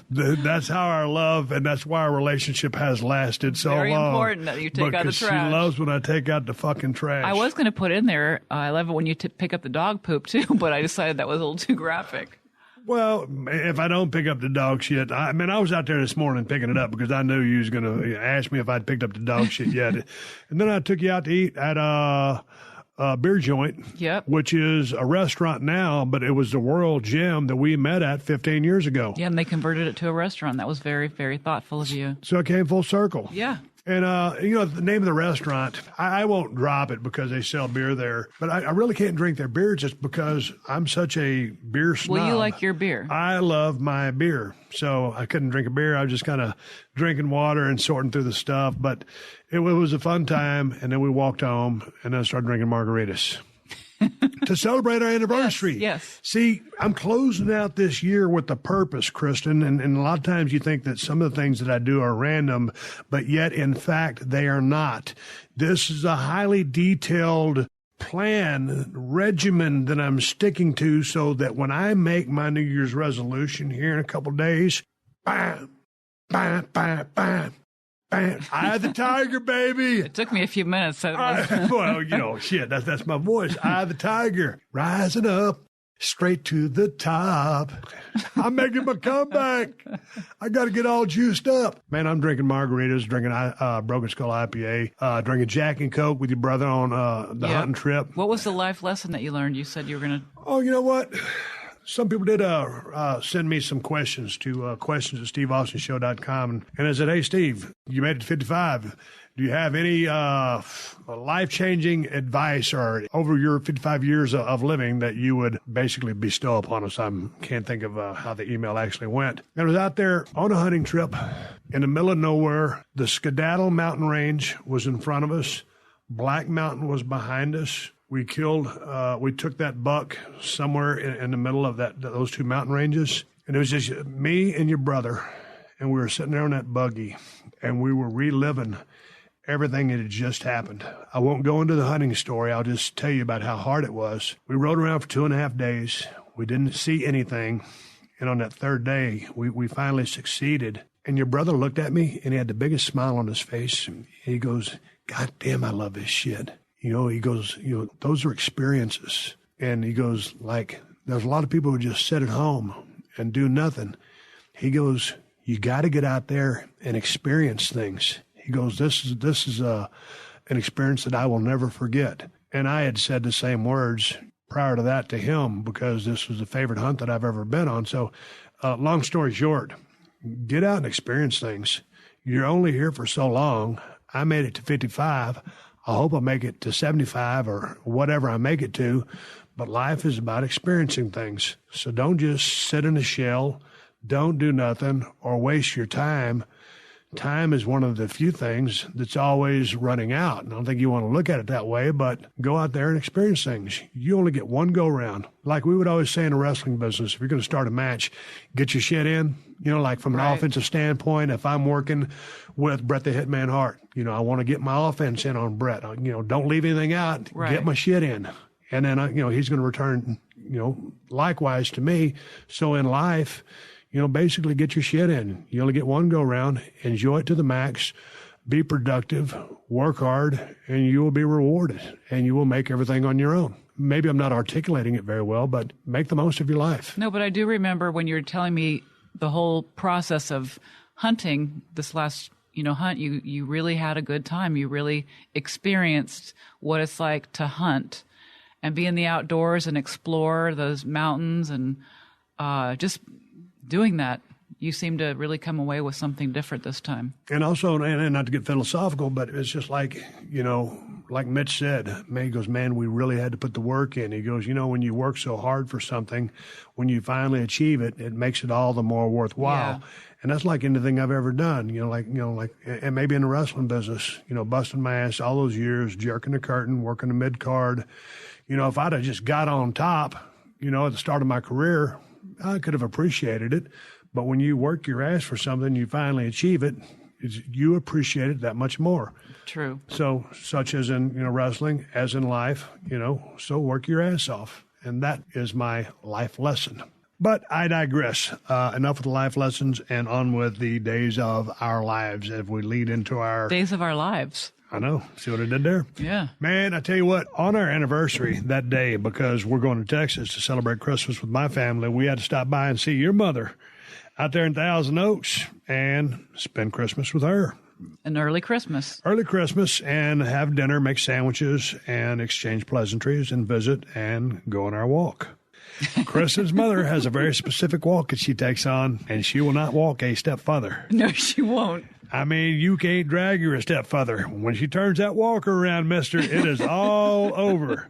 That's how our love, and that's why our relationship has lasted so long. Very important that you take out the trash. She loves when I take out the fucking trash. I was going to put in there, I love it when you pick up the dog poop too, but I decided that was a little too graphic. Well, if I don't pick up the dog shit, I was out there this morning picking it up because I knew you was going to ask me if I'd picked up the dog shit yet. And then I took you out to eat at a beer joint, which is a restaurant now, but it was the World Gym that we met at 15 years ago. Yeah, and they converted it to a restaurant. That was very, very thoughtful of you. So it came full circle. Yeah. And, the name of the restaurant, I won't drop it because they sell beer there, but I really can't drink their beer just because I'm such a beer snob. Well, you like your beer. I love my beer. So I couldn't drink a beer. I was just kind of drinking water and sorting through the stuff. But it was a fun time. And then we walked home and then I started drinking margaritas. To celebrate our anniversary. Yes. See, I'm closing out this year with a purpose, Kristen, and a lot of times you think that some of the things that I do are random, but yet, in fact, they are not. This is a highly detailed plan, regimen that I'm sticking to so that when I make my New Year's resolution here in a couple of days, bam, bam, bam, bam, bam, eye of the tiger, baby. It took me a few minutes. Well, shit, that's my voice. Eye of the tiger, rising up, straight to the top. I'm making my comeback. I got to get all juiced up. Man, I'm drinking margaritas, drinking Broken Skull IPA, drinking Jack and Coke with your brother on the hunting trip. What was the life lesson that you learned? You said you were going to... Oh, you know what? Some people did send me some questions to questions@steveaustonshow.com. And I said, hey, Steve, you made it to 55. Do you have any life-changing advice or over your 55 years of living that you would basically bestow upon us? I can't think of how the email actually went. I was out there on a hunting trip in the middle of nowhere. The Skedaddle mountain range was in front of us. Black Mountain was behind us. We took that buck somewhere in the middle of those two mountain ranges. And it was just me and your brother. And we were sitting there on that buggy and we were reliving everything that had just happened. I won't go into the hunting story. I'll just tell you about how hard it was. We rode around for 2.5 days. We didn't see anything. And on that third day, we finally succeeded. And your brother looked at me and he had the biggest smile on his face. And he goes, God damn, I love this shit. He goes, those are experiences. And he goes, like, there's a lot of people who just sit at home and do nothing. He goes, you got to get out there and experience things. He goes, this is an experience that I will never forget. And I had said the same words prior to that to him because this was the favorite hunt that I've ever been on. So long story short, get out and experience things. You're only here for so long. I made it to 55. I hope I make it to 75 or whatever I make it to, but life is about experiencing things. So don't just sit in a shell, don't do nothing, or waste your time. time is one of the few things that's always running out. And I don't think you want to look at it that way, but go out there and experience things. You only get one go-round. Like we would always say in the wrestling business, if you're going to start a match, get your shit in. You know, like from an offensive standpoint, if I'm working with Bret the Hitman Hart, you know, I want to get my offense in on Bret. You know, don't leave anything out. Right. Get my shit in. And then, you know, he's going to return, you know, likewise to me. So in life, you know, basically get your shit in. You only get one go-round. Enjoy it to the max. Be productive. Work hard. And you will be rewarded. And you will make everything on your own. Maybe I'm not articulating it very well, but make the most of your life. No, but I do remember when you were telling me the whole process of hunting this last, you know, hunt, you really had a good time. You really experienced what it's like to hunt and be in the outdoors and explore those mountains and just doing that. You seem to really come away with something different this time. And also, and not to get philosophical, but it's just like, you know, like Mitch said, man, he goes, man, we really had to put the work in. He goes, you know, when you work so hard for something, when you finally achieve it, it makes it all the more worthwhile. Yeah. And that's like anything I've ever done, and maybe in the wrestling business, you know, busting my ass all those years, jerking the curtain, working the mid-card. You know, if I'd have just got on top, you know, at the start of my career, I could have appreciated it. But when you work your ass for something, you finally achieve it, you appreciate it that much more. True. So, such as in, you know, wrestling, as in life, you know, so work your ass off. And that is my life lesson. But I digress. Enough with the life lessons and on with the days of our lives as we lead into our... Days of our lives. I know. See what I did there? Yeah. Man, I tell you what, on our anniversary that day, because we're going to Texas to celebrate Christmas with my family, we had to stop by and see your mother out there in Thousand Oaks and spend Christmas with her. An early Christmas. Early Christmas, and have dinner, make sandwiches, and exchange pleasantries, and visit, and go on our walk. Kristen's mother has a very specific walk that she takes on, and she will not walk a step further. No, she won't. I mean, you can't drag her a step further. When she turns that walker around, mister, it is all over.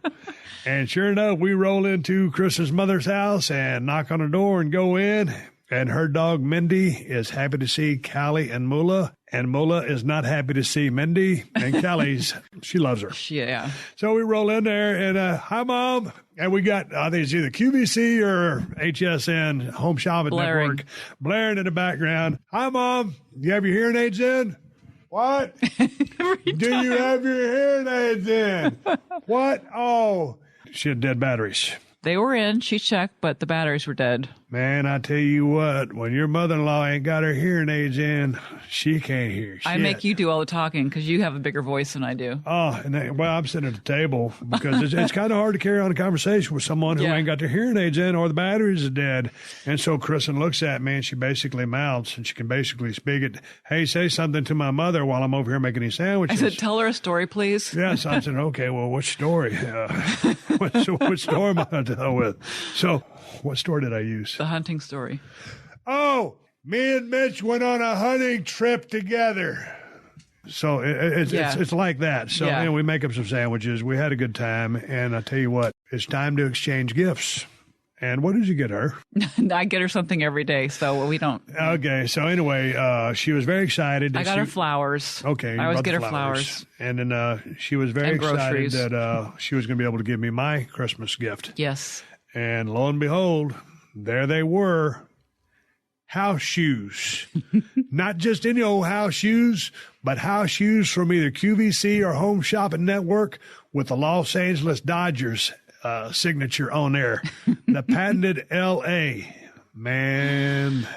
And sure enough, we roll into Kristen's mother's house and knock on the door and go in. And her dog, Mindy, is happy to see Callie and Mula. And Mula is not happy to see Mindy. And Callie's, she loves her. Yeah. So we roll in there and, hi, Mom. And we got, I think it's either QVC or HSN, Home Shopping Network, blaring in the background. Hi, Mom. You have your hearing aids in? What? Do you have your hearing aids in? What? Oh, she had dead batteries. They were in. She checked, but the batteries were dead. Man, I tell you what, when your mother-in-law ain't got her hearing aids in, she can't hear shit. I make you do all the talking because you have a bigger voice than I do. Oh, well, I'm sitting at the table because it's kind of hard to carry on a conversation with someone who ain't got their hearing aids in or the batteries are dead. And so Kristen looks at me and she basically mouths and she can basically speak it. Hey, say something to my mother while I'm over here making these sandwiches. I said, tell her a story, please. Yes, I said, okay, well, which story? Which story am I going to tell with? So, what story did I use? The hunting story. Oh, me and Mitch went on a hunting trip together. So it's like that. So anyway, we make up some sandwiches. We had a good time. And I tell you what, it's time to exchange gifts. And what did you get her? I get her something every day, so we don't. Okay, so anyway, she was very excited. I got her flowers. Okay. I always get her flowers. And then she was very excited that she was going to be able to give me my Christmas gift. Yes. And lo and behold, there they were, house shoes. Not just any old house shoes, but house shoes from either QVC or Home Shopping Network with the Los Angeles Dodgers signature on there. The patented L.A. Man,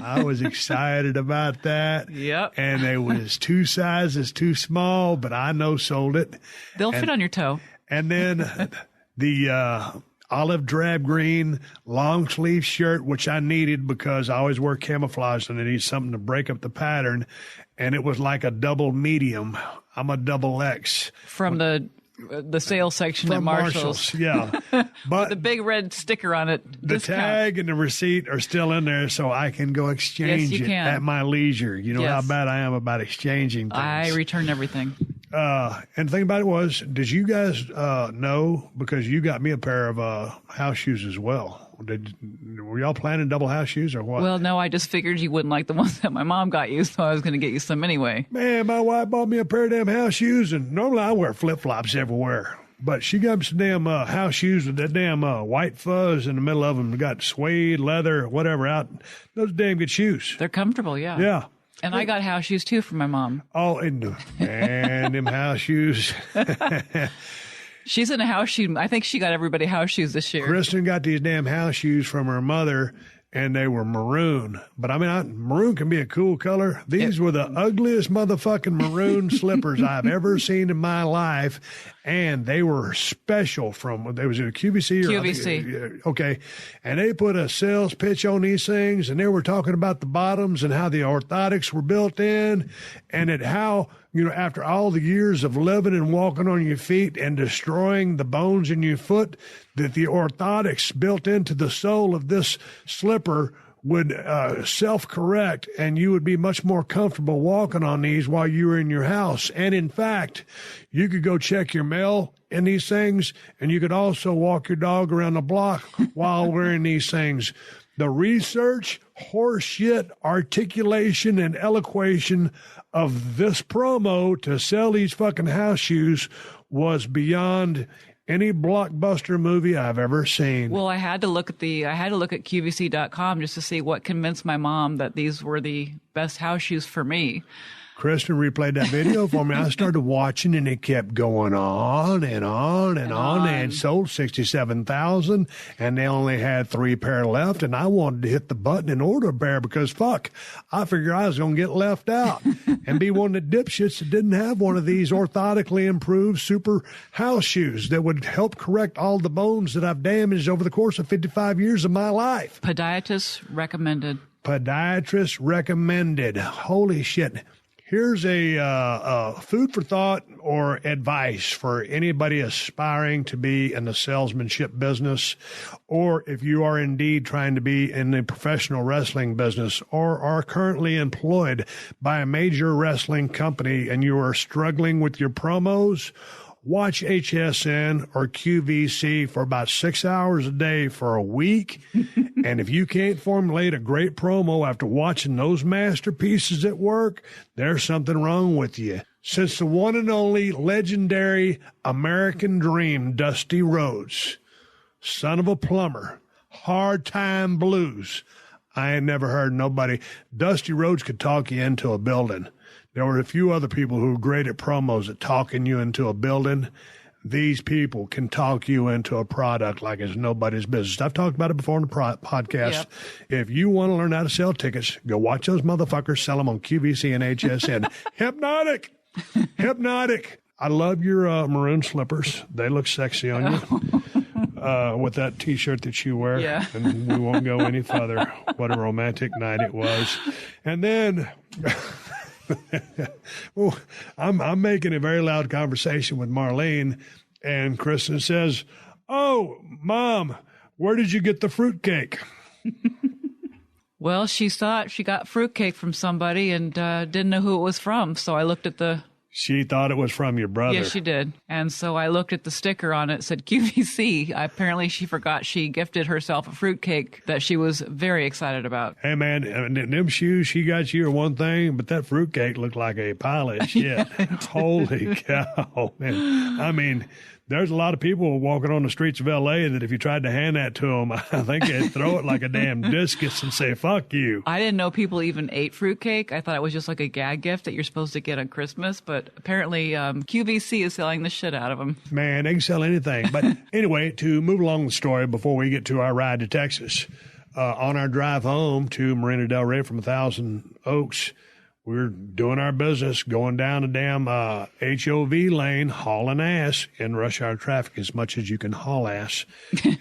I was excited about that. Yep. And it was 2 sizes too small, but I sold it. They'll fit on your toe. And then the olive drab green long sleeve shirt, which I needed because I always wear camouflage and I need something to break up the pattern. And it was like a double medium. I'm a double X. From the sales section at Marshall's. Yeah. But the big red sticker on it. The discount. Tag and the receipt are still in there, so I can go exchange it at my leisure. You know how bad I am about exchanging things. I return everything. And the thing about it was, did you guys know, because you got me a pair of house shoes as well. Were y'all planning double house shoes or what? Well, no, I just figured you wouldn't like the ones that my mom got you, so I was going to get you some anyway. Man, my wife bought me a pair of damn house shoes, and normally I wear flip-flops everywhere. But she got me some damn house shoes with that damn white fuzz in the middle of them. Got suede, leather, whatever out. Those damn good shoes. They're comfortable, yeah. Yeah. And I got house shoes, too, from my mom. Oh, and them house shoes. She's in a house shoe. I think she got everybody house shoes this year. Kristen got these damn house shoes from her mother, and they were maroon. But, I mean, maroon can be a cool color. These were the ugliest motherfucking maroon slippers I've ever seen in my life, and they were special from, they was a QVC? QVC. Okay. And they put a sales pitch on these things, and they were talking about the bottoms and how the orthotics were built in, and how, you know, after all the years of living and walking on your feet and destroying the bones in your foot, that the orthotics built into the sole of this slipper would self-correct, and you would be much more comfortable walking on these while you were in your house. And in fact, you could go check your mail in these things, and you could also walk your dog around the block while wearing these things. The research, horseshit, articulation, and eloquation of this promo to sell these fucking house shoes was beyond any blockbuster movie I've ever seen. Well, I had to look at QVC.com just to see what convinced my mom that these were the best house shoes for me. Kristen replayed that video for me. I started watching, and it kept going on and on and on. They had sold 67,000, and they only had 3 pair left. And I wanted to hit the button and order a pair because, fuck, I figured I was going to get left out and be one of the dipshits that didn't have one of these orthotically improved super house shoes that would help correct all the bones that I've damaged over the course of 55 years of my life. Podiatrist recommended. Podiatrist recommended. Holy shit. Here's a food for thought or advice for anybody aspiring to be in the salesmanship business, or if you are indeed trying to be in the professional wrestling business or are currently employed by a major wrestling company and you are struggling with your promos. Watch HSN or QVC for about 6 hours a day for a week. And if you can't formulate a great promo after watching those masterpieces at work, there's something wrong with you. Since the one and only legendary American Dream, Dusty Rhodes, son of a plumber, hard time blues, I ain't never heard nobody. Dusty Rhodes could talk you into a building. There were a few other people who were great at promos at talking you into a building. These people can talk you into a product like it's nobody's business. I've talked about it before on the podcast. Yep. If you want to learn how to sell tickets, go watch those motherfuckers sell them on QVC and HSN. Hypnotic. Hypnotic. I love your maroon slippers. They look sexy on you. With that T-shirt that you wear. Yeah. And we won't go any further. What a romantic night it was. And then... well, I'm making a very loud conversation with Marlene, and Kristen says, "Oh, Mom, where did you get the fruitcake?" Well, she thought she got fruitcake from somebody and didn't know who it was from, so I looked at the... She thought it was from your brother. Yeah, she did. And so I looked at the sticker on it. It said QVC. Apparently, she forgot she gifted herself a fruitcake that she was very excited about. Hey, man, them shoes she got you are one thing, but that fruitcake looked like a pile of shit. Holy cow, man. I mean, there's a lot of people walking on the streets of L.A. that if you tried to hand that to them, I think they'd throw it like a damn discus and say, fuck you. I didn't know people even ate fruitcake. I thought it was just like a gag gift that you're supposed to get on Christmas, but apparently QVC is selling the shit out of them. Man, they can sell anything. But anyway, to move along the story before we get to our ride to Texas, on our drive home to Marina Del Rey from 1,000 Oaks, we're doing our business, going down a damn HOV lane, hauling ass in rush hour traffic as much as you can haul ass.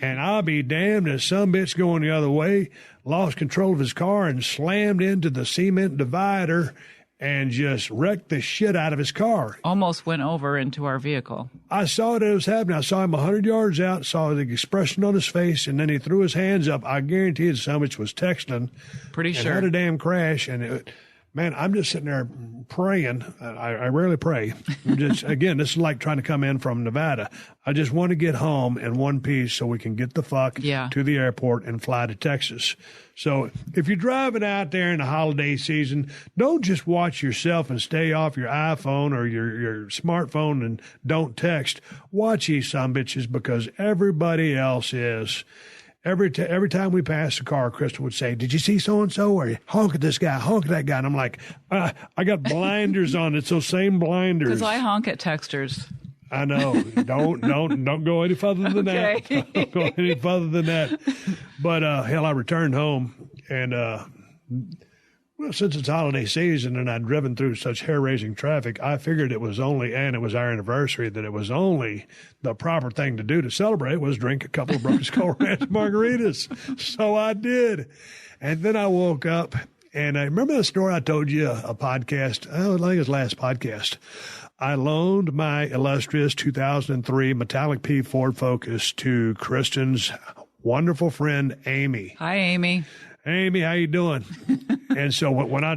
And I'll be damned if some bitch going the other way lost control of his car and slammed into the cement divider and just wrecked the shit out of his car. Almost went over into our vehicle. I saw it as it was happening. I saw him 100 yards out, saw the expression on his face, and then he threw his hands up. I guarantee the son bitch was texting. Pretty sure. And had a damn crash, and man, I'm just sitting there praying. I rarely pray. Again, this is like trying to come in from Nevada. I just want to get home in one piece so we can get the fuck to the airport and fly to Texas. So if you're driving out there in the holiday season, don't just watch yourself and stay off your iPhone or your smartphone and don't text. Watch these sumbitches because everybody else is. Every time we pass a car, Kristen would say, "Did you see so-and-so?" Or honk at this guy, honk at that guy. And I'm like, I got blinders on. It's those same blinders. Because I honk at texters. I know. Don't go any further than that. Don't go any further than that. But, hell, I returned home and, well, since it's holiday season and I'd driven through such hair-raising traffic, I figured it was only, and it was our anniversary, that it was only the proper thing to do to celebrate was drink a couple of Broken Skull Ranch margaritas. So I did. And then I woke up, and I remember the story I told you, a podcast, I think it was last podcast. I loaned my illustrious 2003 Metallic P Ford Focus to Kristen's wonderful friend, Amy. Hi, Amy. Amy, how you doing? And so when I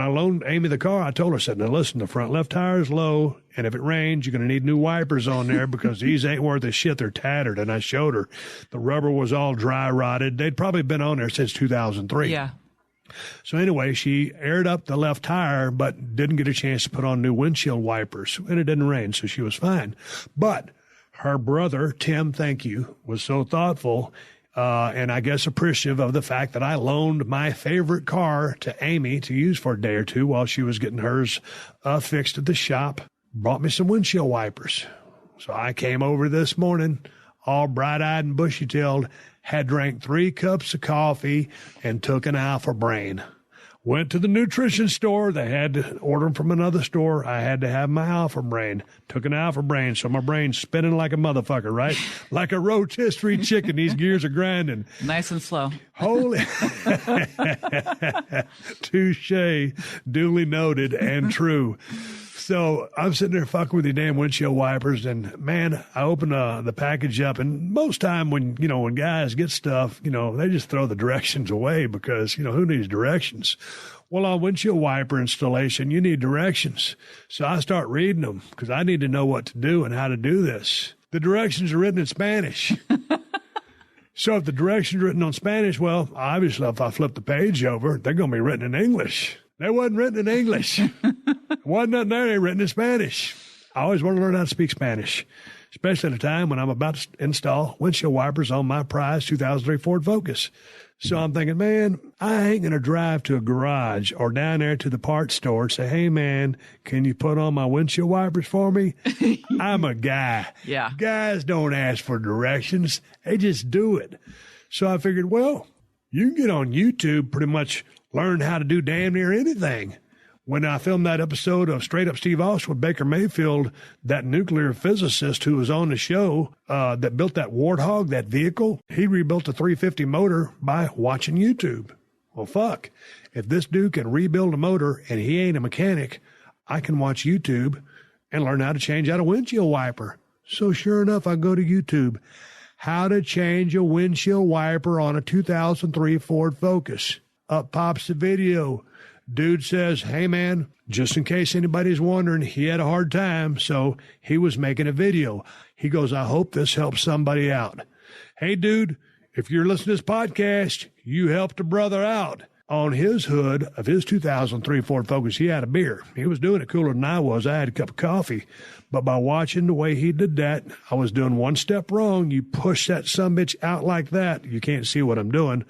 loaned Amy the car, I told her, I said, now listen, the front left tire is low, and if it rains, you're going to need new wipers on there because these ain't worth a shit. They're tattered. And I showed her the rubber was all dry rotted. They'd probably been on there since 2003. Yeah. So anyway, she aired up the left tire, but didn't get a chance to put on new windshield wipers, and it didn't rain, so she was fine. But her brother, Tim, thank you, was so thoughtful. And I guess appreciative of the fact that I loaned my favorite car to Amy to use for a day or two while she was getting hers fixed at the shop. Brought me some windshield wipers. So I came over this morning, all bright-eyed and bushy-tailed, had drank 3 cups of coffee and took an Alpha Brain. Went to the nutrition store. They had to order them from another store. I had to have my Alpha Brain. Took an Alpha Brain, so my brain's spinning like a motherfucker, right? Like a rotisserie chicken. These gears are grinding. Nice and slow. Holy. Touche. Duly noted and true. So I'm sitting there fucking with the damn windshield wipers, and man, I open the package up, and most time when guys get stuff, they just throw the directions away because, who needs directions? Well, on windshield wiper installation, you need directions. So I start reading them because I need to know what to do and how to do this. The directions are written in Spanish. So if the directions are written on Spanish, well, obviously if I flip the page over, they're going to be written in English. They wasn't written in English. Wasn't nothing there. They written in Spanish. I always want to learn how to speak Spanish, especially at a time when I'm about to install windshield wipers on my prized 2003 Ford Focus. So I'm thinking, man, I ain't going to drive to a garage or down there to the parts store and say, hey, man, can you put on my windshield wipers for me? I'm a guy. Yeah. Guys don't ask for directions. They just do it. So I figured, well, you can get on YouTube, pretty much learn how to do damn near anything. When I filmed that episode of Straight Up Steve Austin with Baker Mayfield, that nuclear physicist who was on the show that built that Warthog, that vehicle, he rebuilt a 350 motor by watching YouTube. Well, fuck. If this dude can rebuild a motor and he ain't a mechanic, I can watch YouTube and learn how to change out a windshield wiper. So sure enough, I go to YouTube. How to change a windshield wiper on a 2003 Ford Focus. Up pops the video. Dude says, hey, man, just in case anybody's wondering, he had a hard time, so he was making a video. He goes, I hope this helps somebody out. Hey, dude, if you're listening to this podcast, you helped a brother out. On his hood of his 2003 Ford Focus, he had a beer. He was doing it cooler than I was. I had a cup of coffee. But by watching the way he did that, I was doing one step wrong. You push that sumbitch out like that. You can't see what I'm doing.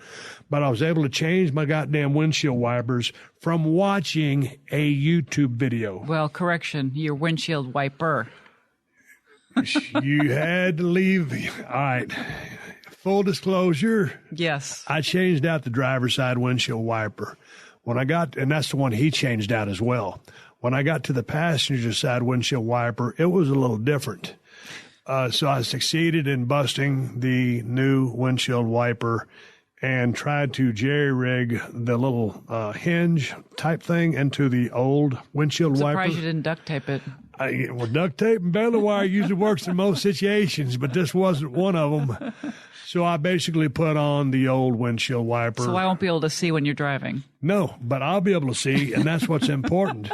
But I was able to change my goddamn windshield wipers from watching a YouTube video. Well, correction, your windshield wiper. You had to leave. All right. Full disclosure. Yes. I changed out the driver's side windshield wiper. And that's the one he changed out as well. When I got to the passenger side windshield wiper, it was a little different. So I succeeded in busting the new windshield wiper and tried to jerry-rig the little hinge type thing into the old windshield wiper. I'm surprised you didn't duct tape it. Well, duct tape and belly wire usually works in most situations, but this wasn't one of them. So I basically put on the old windshield wiper. So I won't be able to see when you're driving. No, but I'll be able to see, and that's what's important.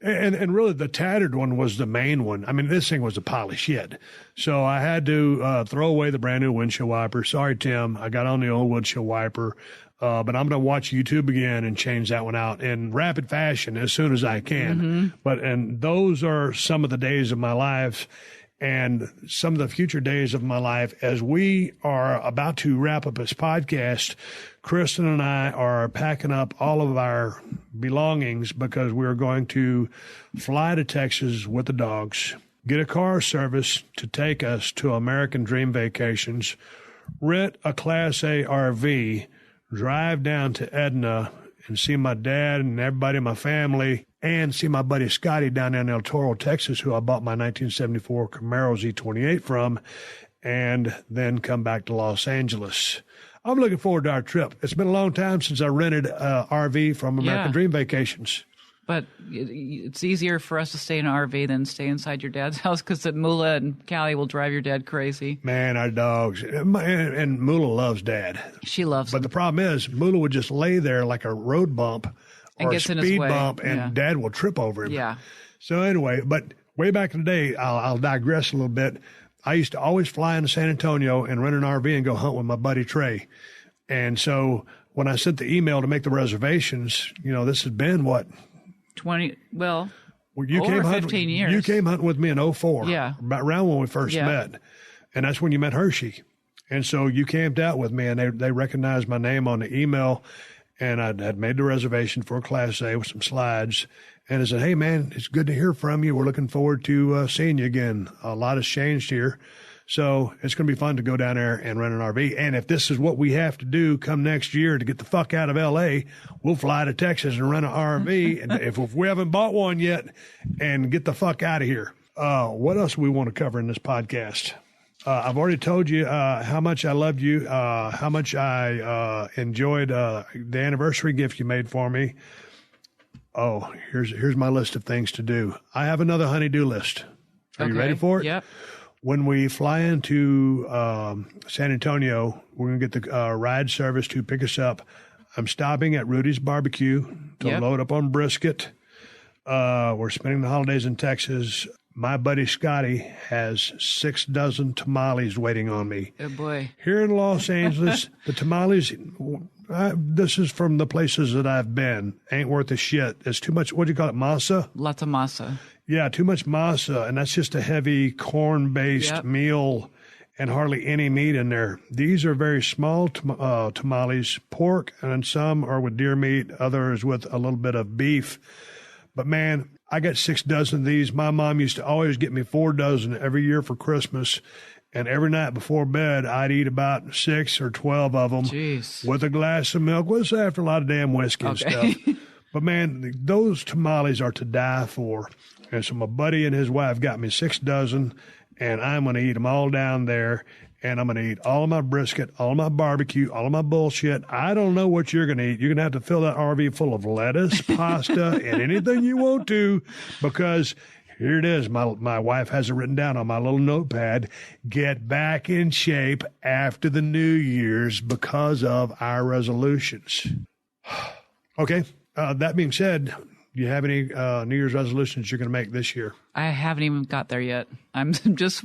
And really, the tattered one was the main one. I mean, this thing was a pile of shit. So I had to throw away the brand new windshield wiper. Sorry, Tim. I got on the old windshield wiper. But I'm going to watch YouTube again and change that one out in rapid fashion as soon as I can. Mm-hmm. And those are some of the days of my life and some of the future days of my life. As we are about to wrap up this podcast, Kristen and I are packing up all of our belongings because we're going to fly to Texas with the dogs, get a car service to take us to American Dream Vacations, rent a Class A RV, drive down to Edna and see my dad and everybody in my family, and see my buddy Scotty down there in El Toro, Texas, who I bought my 1974 Camaro Z28 from, and then come back to Los Angeles. I'm looking forward to our trip. It's been a long time since I rented an RV from American Dream Vacations. But it's easier for us to stay in an RV than stay inside your dad's house because Mula and Callie will drive your dad crazy. Man, our dogs. And Mula loves Dad. She loves him. But the problem is, Mula would just lay there like a road bump or a speed bump, and Dad will trip over him. Yeah. So anyway, but way back in the day, I'll digress a little bit. I used to always fly into San Antonio and rent an RV and go hunt with my buddy Trey. And so when I sent the email to make the reservations, this has been what? 20, well, you over came 15 years. You came hunting with me in 04. Yeah. About around when we first met. And that's when you met Hershey. And so you camped out with me, and they recognized my name on the email, and I had made the reservation for a Class A with some slides. And I said, hey, man, it's good to hear from you. We're looking forward to seeing you again. A lot has changed here. So it's going to be fun to go down there and rent an RV. And if this is what we have to do come next year to get the fuck out of L.A., we'll fly to Texas and rent an RV. And if we haven't bought one yet, and get the fuck out of here. What else do we want to cover in this podcast? I've already told you how much I loved you, how much I enjoyed the anniversary gift you made for me. Oh, here's my list of things to do. I have another honey-do list. Are you ready for it? Yep. When we fly into San Antonio, we're going to get the ride service to pick us up. I'm stopping at Rudy's Barbecue to load up on brisket. We're spending the holidays in Texas. My buddy Scotty has 6 dozen tamales waiting on me. Oh, boy. Here in Los Angeles, the tamales, this is from the places that I've been, ain't worth a shit. It's too much, what do you call it, masa? Lots of masa. Yeah, too much masa, and that's just a heavy corn-based meal and hardly any meat in there. These are very small tamales, pork, and some are with deer meat, others with a little bit of beef. But, man, I got 6 dozen of these. My mom used to always get me 4 dozen every year for Christmas, and every night before bed, I'd eat about 6 or 12 of them with a glass of milk. Well, it's after a lot of damn whiskey and stuff. But, man, those tamales are to die for. And so my buddy and his wife got me 6 dozen, and I'm going to eat them all down there. And I'm going to eat all of my brisket, all of my barbecue, all of my bullshit. I don't know what you're going to eat. You're going to have to fill that RV full of lettuce, pasta, and anything you want to, because here it is. My wife has it written down on my little notepad. Get back in shape after the New Year's because of our resolutions. Okay. That being said, do you have any New Year's resolutions you're going to make this year? I haven't even got there yet. I'm just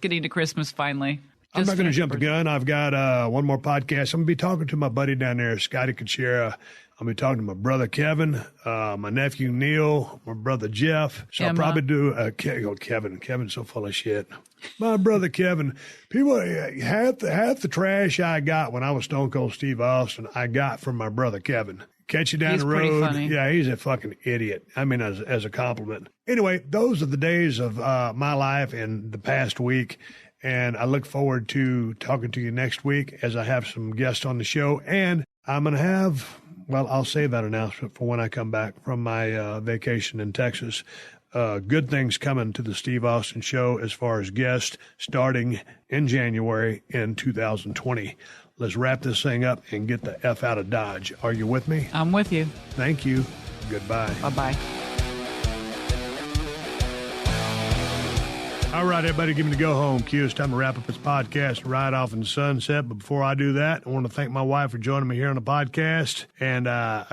getting to Christmas finally. I'm not going to jump the gun. I've got one more podcast. I'm going to be talking to my buddy down there, Scotty Kuchera. I'm going to be talking to my brother Kevin, my nephew Neil, my brother Jeff. So I'll probably do Kevin. Kevin's so full of shit. My brother Kevin. People, half the trash I got when I was Stone Cold Steve Austin, I got from my brother Kevin. Catch you down the road. Pretty funny. Yeah, he's a fucking idiot. I mean, as a compliment. Anyway, those are the days of my life in the past week. And I look forward to talking to you next week as I have some guests on the show. And I'm going to have, well, I'll save that announcement for when I come back from my vacation in Texas. Good things coming to the Steve Austin Show as far as guests starting in January in 2020. Let's wrap this thing up and get the F out of Dodge. Are you with me? I'm with you. Thank you. Goodbye. Bye-bye. All right, everybody, give me the go-home cue. It's time to wrap up this podcast and ride off in the sunset. But before I do that, I want to thank my wife for joining me here on the podcast. And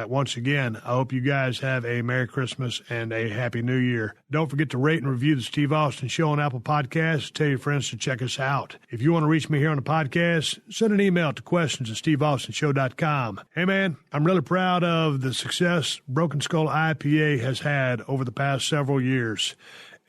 once again, I hope you guys have a Merry Christmas and a Happy New Year. Don't forget to rate and review the Steve Austin Show on Apple Podcasts. Tell your friends to check us out. If you want to reach me here on the podcast, send an email to questions@steveaustinshow.com. Hey, man, I'm really proud of the success Broken Skull IPA has had over the past several years.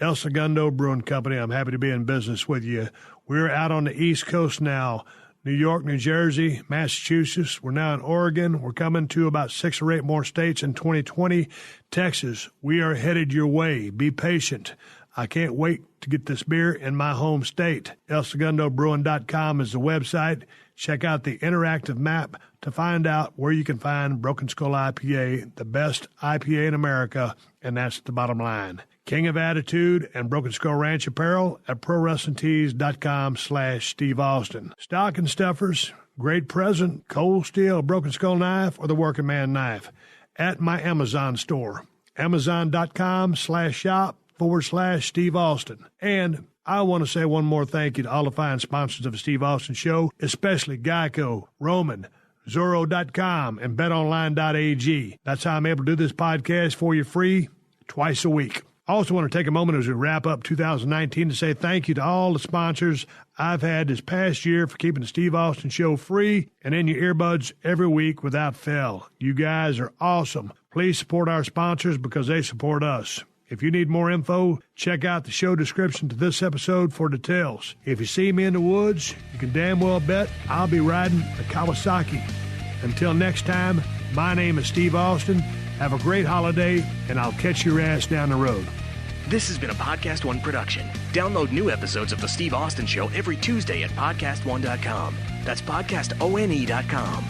El Segundo Brewing Company, I'm happy to be in business with you. We're out on the East Coast now. New York, New Jersey, Massachusetts. We're now in Oregon. We're coming to about 6 or 8 more states in 2020. Texas, we are headed your way. Be patient. I can't wait to get this beer in my home state. ElSegundoBrewing.com is the website. Check out the interactive map to find out where you can find Broken Skull IPA, the best IPA in America, and that's the bottom line. King of Attitude and Broken Skull Ranch Apparel at ProWrestlingTees.com/Steve Austin. Stocking stuffers, great present, cold steel, Broken Skull knife, or the working man knife at my Amazon store. Amazon.com/shop/Steve Austin. And I want to say one more thank you to all the fine sponsors of the Steve Austin Show, especially Geico, Roman, Zorro.com, and BetOnline.ag. That's how I'm able to do this podcast for you free twice a week. I also want to take a moment as we wrap up 2019 to say thank you to all the sponsors I've had this past year for keeping the Steve Austin Show free and in your earbuds every week without fail. You guys are awesome. Please support our sponsors because they support us. If you need more info, check out the show description to this episode for details. If you see me in the woods, you can damn well bet I'll be riding a Kawasaki. Until next time, my name is Steve Austin. Have a great holiday, and I'll catch your ass down the road. This has been a Podcast One production. Download new episodes of The Steve Austin Show every Tuesday at PodcastOne.com. That's PodcastOne.com.